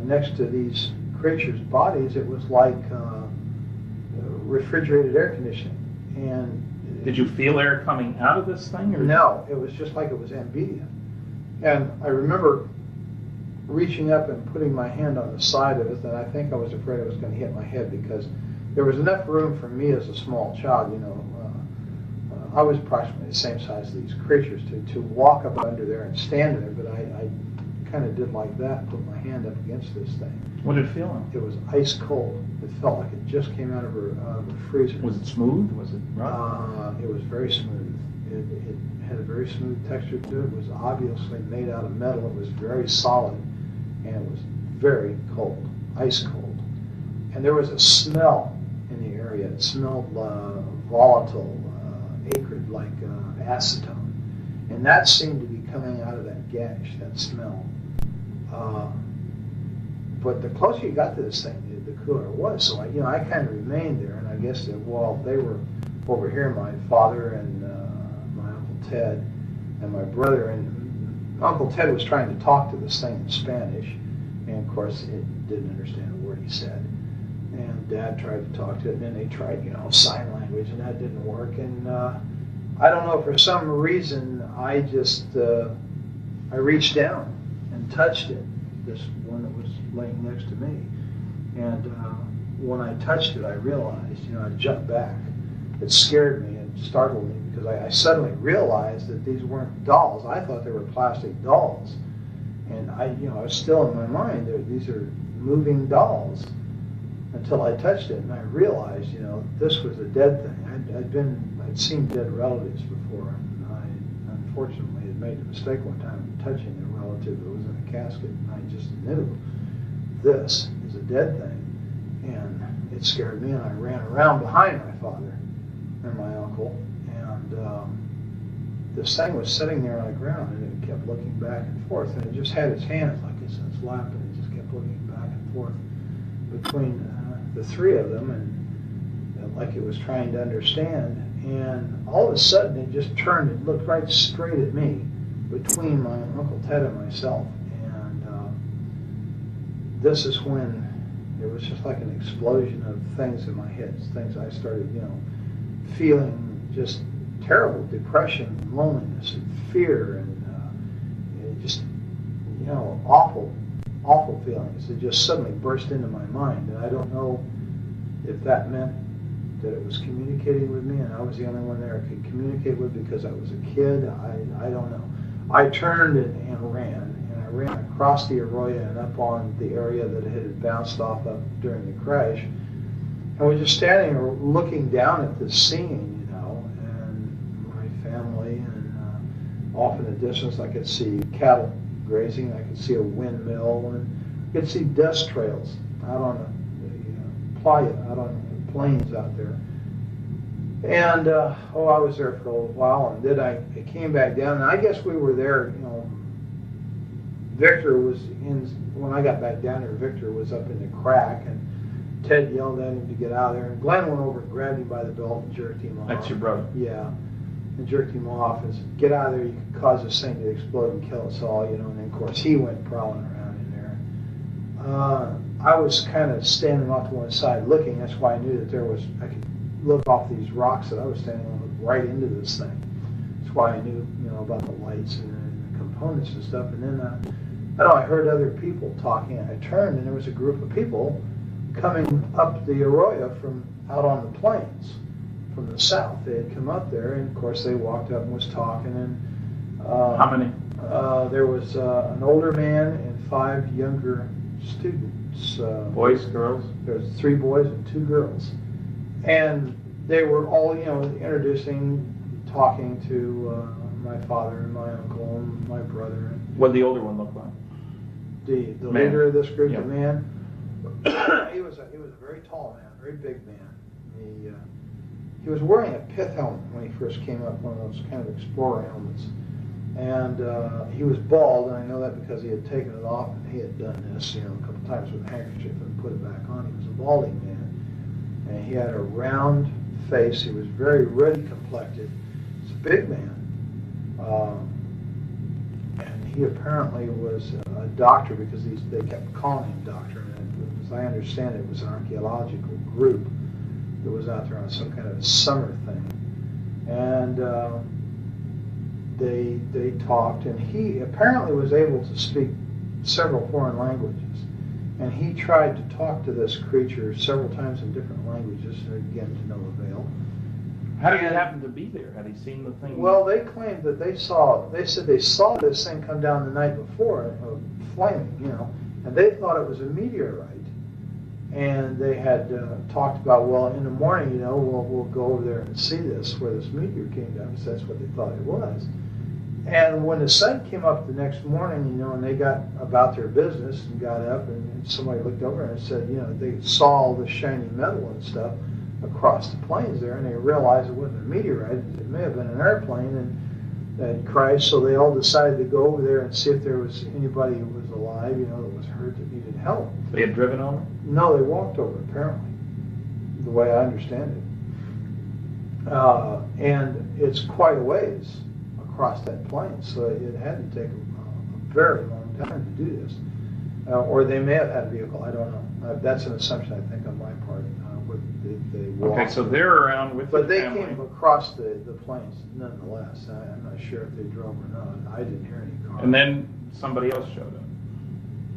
next to these creatures' bodies, it was like refrigerated air conditioning. And did you feel air coming out of this thing? Or? No, it was just like it was ambient. And I remember reaching up and putting my hand on the side of it, and I think I was afraid I was going to hit my head because there was enough room for me as a small child, you know. I was approximately the same size as these creatures to walk up under there and stand there, but I kind of did like that, put my hand up against this thing. What did it feel like? It was ice cold. It felt like it just came out of a freezer. Was it smooth? Was it rough? It was very smooth. It had a very smooth texture to it. It was obviously made out of metal. It was very solid, and it was very cold, ice cold. And there was a smell in the area. It smelled volatile, acrid, like acetone. And that seemed to be coming out of that gash, that smell. But the closer you got to this thing, the cooler it was. So I kind of remained there, and I guess that while they were over here, my father and my Uncle Ted and my brother, and Uncle Ted was trying to talk to this thing in Spanish, and of course it didn't understand a word he said. And Dad tried to talk to it, and then they tried, sign language, and that didn't work. And I don't know, for some reason, I just I reached down and touched it, this one that was laying next to me. And when I touched it, I realized, I jumped back. It scared me and startled me because I suddenly realized that these weren't dolls. I thought they were plastic dolls. And I was still in my mind, these are moving dolls, until I touched it and I realized, this was a dead thing. I'd seen dead relatives before, and I unfortunately had made the mistake one time of touching a relative that was in a casket, and I just knew this is a dead thing. And it scared me, and I ran around behind my father and my uncle, and this thing was sitting there on the ground, and it kept looking back and forth, and it just had its hands like it's in its lap, and it just kept looking back and forth between the three of them, and like it was trying to understand. And all of a sudden, it just turned and looked right straight at me, between my Uncle Ted and myself. And this is when it was just like an explosion of things in my head, things I started, feeling just terrible depression, loneliness, and fear, and just, awful feelings that just suddenly burst into my mind. And I don't know if that meant that it was communicating with me and I was the only one there I could communicate with because I was a kid. I don't know. I turned and ran, and I ran across the arroyo and up on the area that it had bounced off of during the crash. And we're just standing there looking down at this scene, and my family, and off in the distance I could see cattle grazing, I could see a windmill, and I could see dust trails out on the playa, out on the plains out there. And I was there for a little while, and then I came back down, and I guess we were there, Victor was when I got back down there, Victor was up in the crack, and Ted yelled at him to get out of there, and Glenn went over and grabbed him by the belt and jerked him off. That's your brother? Yeah. And jerked him off and said, get out of there, you could cause this thing to explode and kill us all, and then of course he went prowling around in there. I was kind of standing off to one side looking, that's why I knew that I could look off these rocks that I was standing on, look right into this thing. That's why I knew, about the lights and the components and stuff. And then, I heard other people talking, and I turned, and there was a group of people coming up the arroyo from out on the plains. From the south. They had come up there, and of course they walked up and was talking. And how many? There was an older man and 5 younger students. Boys, girls? There was 3 boys and 2 girls, and they were all, introducing, talking to my father and my uncle and my brother. What did the older one look like? The leader of this group, the man. He was a very tall man, very big man. He was wearing a pith helmet when he first came up, one of those kind of explorer helmets. And he was bald, and I know that because he had taken it off, and he had done this, a couple times with a handkerchief and put it back on. He was a balding man, and he had a round face. He was very ruddy complected. He's a big man. And he apparently was a doctor because they kept calling him doctor. And as I understand it, it was an archaeological group that was out there on some kind of a summer thing. And they talked, and he apparently was able to speak several foreign languages. And he tried to talk to this creature several times in different languages, again, to no avail. How did he happen to be there? Had he seen the thing? Well, they claimed that they said they saw this thing come down the night before, flaming, and they thought it was a meteorite. And they had talked about, well, in the morning, we'll go over there and see this, where this meteor came down, so that's what they thought it was. And when the sun came up the next morning, and they got about their business and got up, and somebody looked over and said, they saw all the shiny metal and stuff across the plains there, and they realized it wasn't a meteorite. It may have been an airplane that crashed, so they all decided to go over there and see if there was anybody who was alive, that was hurt, that needed help. They had driven over? No, they walked over, apparently, the way I understand it. And it's quite a ways across that plain, so it had to take a very long time to do this. Or they may have had a vehicle, I don't know. That's an assumption, I think, on my part. They walked. Okay, so they're around with But the they family. came across the plains nonetheless. I'm not sure if they drove or not. I didn't hear any cars. And then somebody else showed up.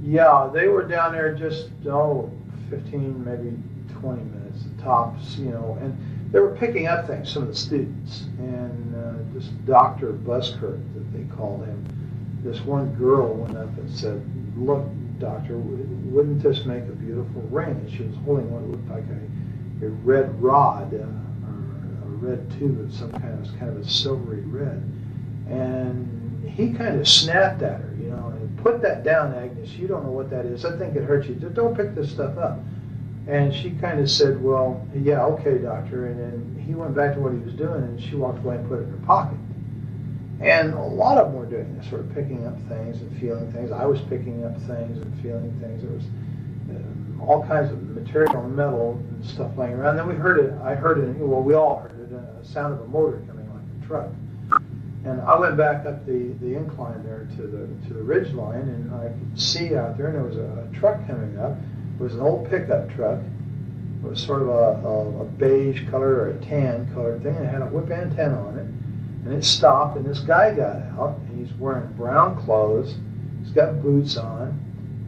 Yeah, they were down there just, 15, maybe 20 minutes tops, and they were picking up things, some of the students. And this Dr. Buskirk, that they called him, this one girl went up and said, "Look, doctor, wouldn't this make a beautiful ring?" And she was holding what looked like a red rod, or a red tube of some kind. It was kind of a silvery red. And he kind of snapped at her, and "Put that down, Agnes. You don't know what that is. I think it hurts you. Just don't pick this stuff up." And she kind of said, "Well, yeah, okay, doctor." And then he went back to what he was doing, and she walked away and put it in her pocket. And a lot of them were doing this, sort of picking up things and feeling things. I was picking up things and feeling things. There was all kinds of material, metal, and stuff laying around. Then we heard it. I heard it. Well, we all heard it. A sound of a motor coming like a truck. And I went back up the incline there to the ridge line, and I could see out there, and there was a truck coming up. It was an old pickup truck. It was sort of a beige color or a tan colored thing, and it had a whip antenna on it. And it stopped, and this guy got out, and he's wearing brown clothes. He's got boots on,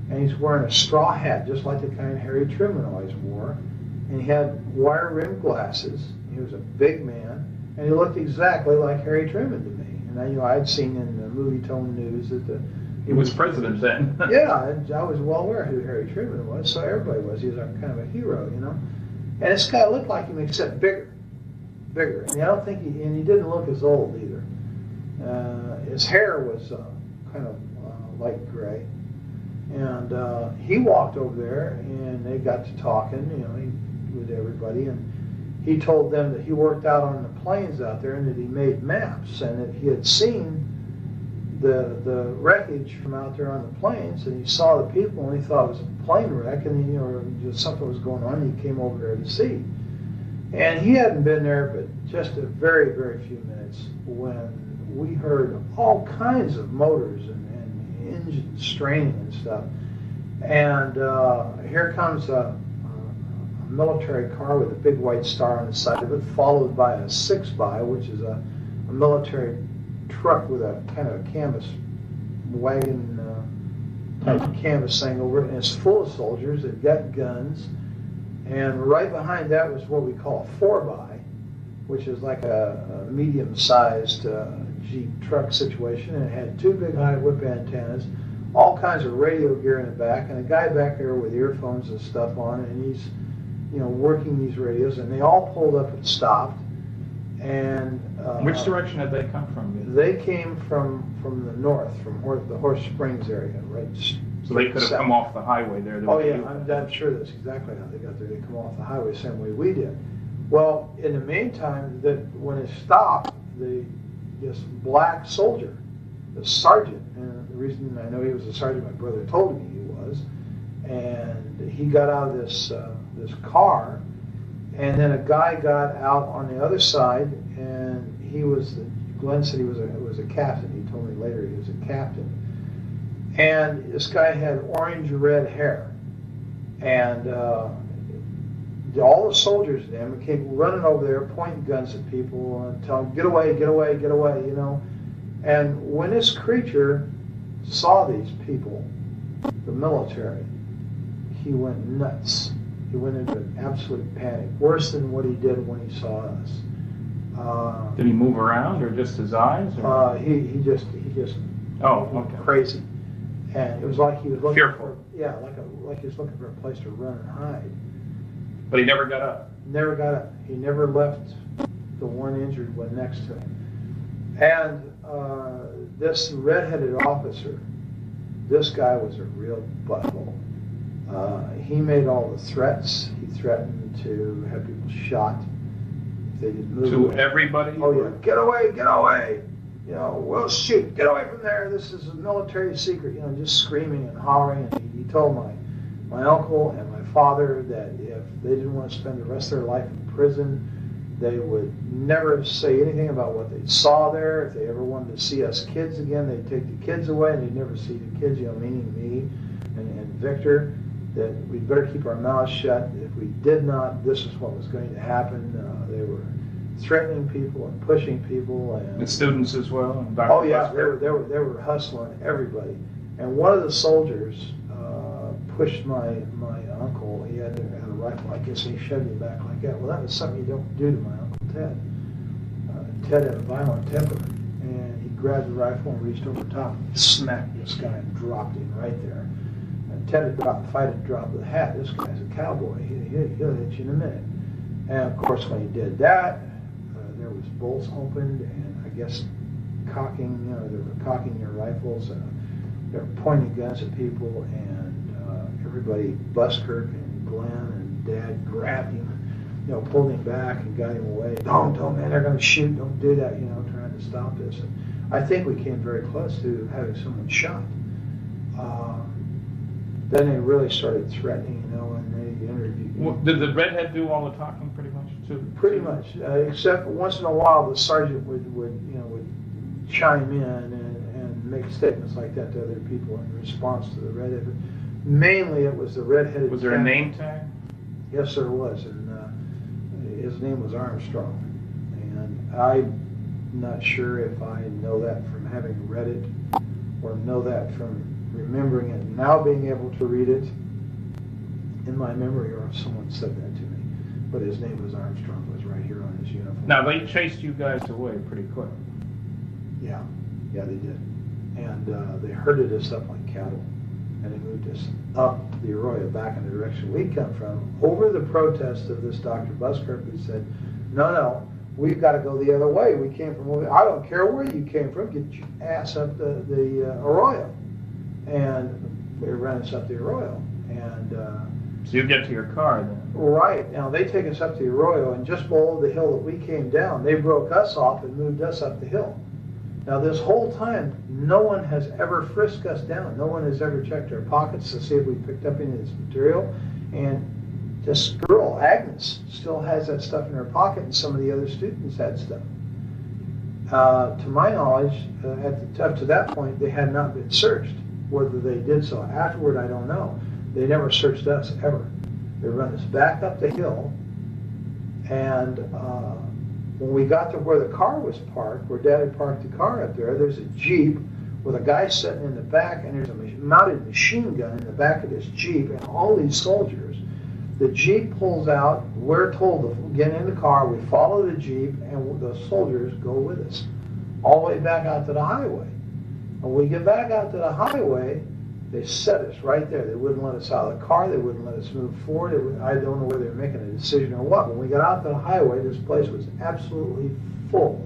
and he's wearing a straw hat, just like the kind Harry Truman always wore. And he had wire-rimmed glasses. He was a big man, and he looked exactly like Harry Truman to me. And I'd seen in the movie Tone News that he was president then. Yeah, I was well aware who Harry Truman was, so everybody was. He was kind of a hero, And this guy looked like him, except bigger. And I don't think he didn't look as old either. His hair was kind of light gray. And he walked over there, and they got to talking, with everybody. And he told them that he worked out on the plains out there, and that he made maps, and that he had seen the wreckage from out there on the plains, and he saw the people, and he thought it was a plane wreck, and or just something was going on, and he came over there to see. And he hadn't been there but just a very, very few minutes when we heard all kinds of motors and engines straining and stuff. And here comes a military car with a big white star on the side of it, followed by a 6x, which is a military truck with a kind of a canvas wagon type canvas thing over it, and it's full of soldiers. They've got guns. And right behind that was what we call a 4x, which is like a medium-sized Jeep truck situation, and it had two big high whip antennas, all kinds of radio gear in the back, and a guy back there with earphones and stuff on, and he's working these radios, and they all pulled up and stopped. And which direction had they come from? They came from the north, from the Horse Springs area, right So they could have come off the highway there. Oh yeah, I'm sure that's exactly how they got there. They come off the highway the same way we did. Well, in the meantime, that when it stopped, this black soldier, the sergeant, and the reason I know he was a sergeant, my brother told me he was, and he got out of this car, and then a guy got out on the other side, and Glenn said he was a captain. He told me later he was a captain. And this guy had orange-red hair. And all the soldiers then came running over there, pointing guns at people and telling them, get away, get away, get away, you know. And when this creature saw these people, the military, he went nuts. He went into an absolute panic, worse than what he did when he saw us. Did he move around, or just his eyes? Or? He just okay. Crazy, and it was like he was looking fearful. like he was looking for a place to run and hide. But he never got up. Never got up. He never left the one injured one next to him. And this red-headed officer, this guy was a real butthole. He made all the threats. He threatened to have people shot if they didn't move. To everybody? Oh yeah, get away, get away. You know, we'll shoot, get away from there. This is a military secret. You know, just screaming and hollering. And he told my uncle and my father that if they didn't want to spend the rest of their life in prison, they would never say anything about what they saw there. If they ever wanted to see us kids again, they'd take the kids away, and they'd never see the kids, you know, meaning me and Victor, that we'd better keep our mouths shut. If we did not, this is what was going to happen. They were threatening people and pushing people. And students as well? And Dr. Oh yeah, they were hustling everybody. And one of the soldiers pushed my uncle. He had a rifle like this, and he shoved him back like that. Well, that was something you don't do to my Uncle Ted. Ted had a violent temper, and he grabbed the rifle and reached over top, smacked this guy, and dropped him right there. And Ted had dropped the fight had dropped the hat. This guy's a cowboy. He'll hit you in a minute. And of course, when he did that, there was bolts opened, and I guess cocking. You know, they were cocking their rifles. They were pointing guns at people, and everybody, Buskirk and Glenn and Dad, grabbed him, you know, pulled him back and got him away. Don't, man, they're going to shoot. Don't do that, you know, trying to stop this. And I think we came very close to having someone shot. Then they really started threatening, you know, and they interviewed. Well, did the redhead do all the talking, pretty much, too? Pretty much, except once in a while the sergeant would chime in and make statements like that to other people in response to the redhead. But mainly it was the redheaded. Was there a name tag? Yes, there was, and his name was Armstrong. And I'm not sure if I know that from having read it or know that from remembering it, now being able to read it in my memory, or if someone said that to me. But his name was Armstrong, was right here on his uniform. Now, they chased you guys away pretty quick. Yeah, they did. And they herded us up like cattle, and they moved us up the Arroyo back in the direction we'd come from, over the protest of this Dr. Buskirk, who said, no, we've got to go the other way. We came from, I don't care where you came from, get your ass up the Arroyo. And they ran us up the Arroyo. And so you get to your car then? Right. Now, they take us up the Arroyo, and just below the hill that we came down, they broke us off and moved us up the hill. Now, this whole time, no one has ever frisked us down. No one has ever checked our pockets to see if we picked up any of this material. And this girl, Agnes, still has that stuff in her pocket, and some of the other students had stuff. To my knowledge, up to that point, they had not been searched. Whether they did so afterward, I don't know. They never searched us, ever. They run us back up the hill, and when we got to where the car was parked, where Dad had parked the car up there, there's a Jeep with a guy sitting in the back, and there's a mounted machine gun in the back of this Jeep, and all these soldiers. The Jeep pulls out, we're told to get in the car, we follow the Jeep, and the soldiers go with us, all the way back out to the highway. When we get back out to the highway, they set us right there. They wouldn't let us out of the car. They wouldn't let us move forward. I don't know whether they were making a decision or what. When we got out to the highway, this place was absolutely full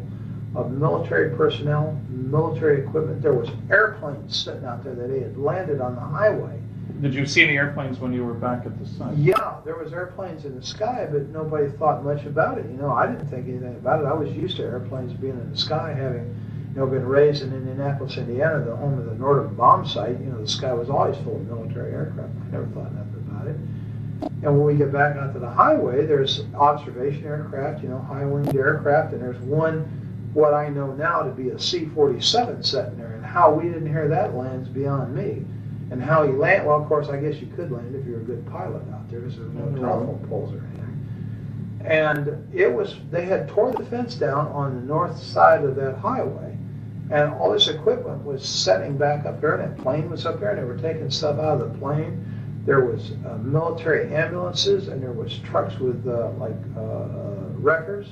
of military personnel, military equipment. There was airplanes sitting out there that they had landed on the highway. Did you see any airplanes when you were back at the site? Yeah, there was airplanes in the sky, but nobody thought much about it. You know, I didn't think anything about it. I was used to airplanes being in the sky, having, you know, been raised in Indianapolis, Indiana, the home of the Northern bomb site. You know, the sky was always full of military aircraft. I never thought nothing about it. And when we get back onto the highway, there's observation aircraft, you know, high-winged aircraft, and there's one, what I know now to be a C-47 sitting there, and how we didn't hear that land's beyond me. And how he landed, well, of course, I guess you could land if you're a good pilot out there, so there's no telephone poles or anything. And it was, they had tore the fence down on the north side of that highway, and all this equipment was setting back up there, and that plane was up there, and they were taking stuff out of the plane. There was military ambulances, and there was trucks with wreckers,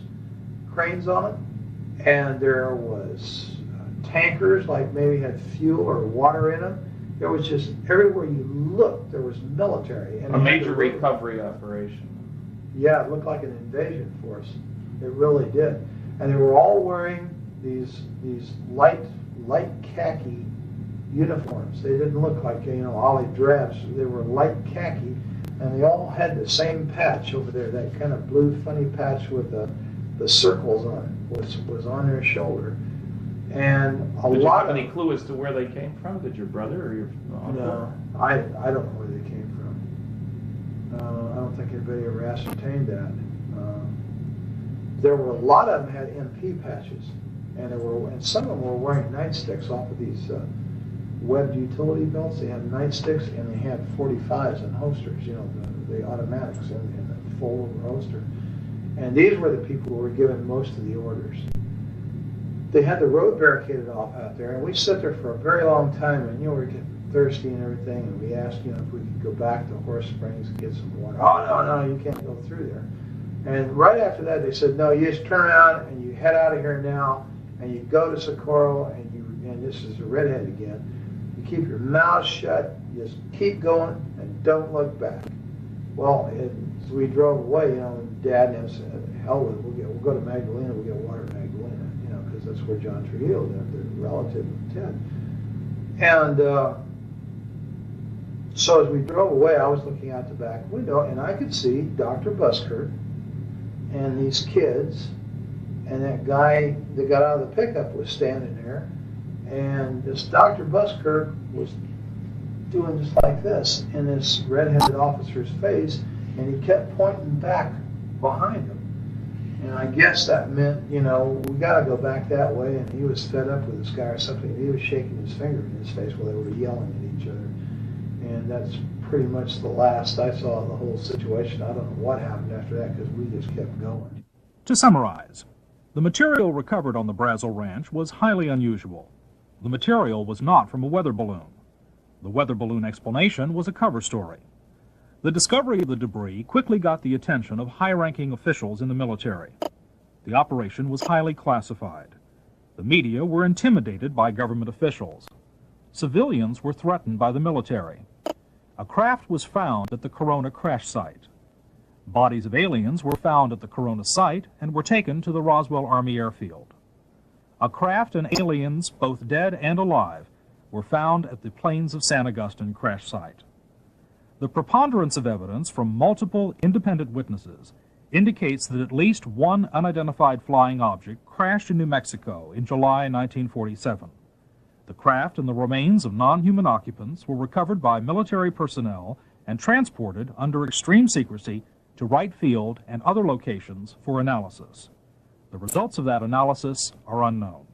cranes on them, and there was tankers, like maybe had fuel or water in them. There was just, everywhere you looked, there was military. And a major recovery operation. Yeah, it looked like an invasion force. It really did. And they were all wearing these light khaki uniforms. They didn't look like, you know, olive drabs. They were light khaki, and they all had the same patch over there, that kind of blue funny patch with the circles on it, was on their shoulder. And Did you have any clue as to where they came from? Did your brother or your uncle? No, I don't know where they came from. I don't think anybody ever ascertained that. There were a lot of them had MP patches, and some of them were wearing nightsticks off of these webbed utility belts. They had nightsticks, and they had 45s and holsters, you know, the automatics in the full holster. And these were the people who were given most of the orders. They had the road barricaded off out there, and we sat there for a very long time, and, you know, we were getting thirsty and everything, and we asked, you know, if we could go back to Horse Springs and get some water. Oh, no, you can't go through there. And right after that, they said, no, you just turn around and you head out of here now, and you go to Socorro, and this is the redhead again, you keep your mouth shut, you just keep going, and don't look back. Well, as we drove away, you know, Dad and him said, hell with it, we'll go to Magdalena, we'll get water at Magdalena. That's where John Trujillo lived, the relative of Ted. And so as we drove away, I was looking out the back window, and I could see Dr. Buskirk and these kids, and that guy that got out of the pickup was standing there, and this Dr. Buskirk was doing just like this in this red-headed officer's face, and he kept pointing back behind him. And I guess that meant, you know, we got to go back that way. And he was fed up with this guy or something. He was shaking his finger in his face while they were yelling at each other. And that's pretty much the last I saw of the whole situation. I don't know what happened after that because we just kept going. To summarize, the material recovered on the Brazel Ranch was highly unusual. The material was not from a weather balloon. The weather balloon explanation was a cover story. The discovery of the debris quickly got the attention of high-ranking officials in the military. The operation was highly classified. The media were intimidated by government officials. Civilians were threatened by the military. A craft was found at the Corona crash site. Bodies of aliens were found at the Corona site and were taken to the Roswell Army Airfield. A craft and aliens, both dead and alive, were found at the Plains of San Agustin crash site. The preponderance of evidence from multiple independent witnesses indicates that at least one unidentified flying object crashed in New Mexico in July 1947. The craft and the remains of non-human occupants were recovered by military personnel and transported under extreme secrecy to Wright Field and other locations for analysis. The results of that analysis are unknown.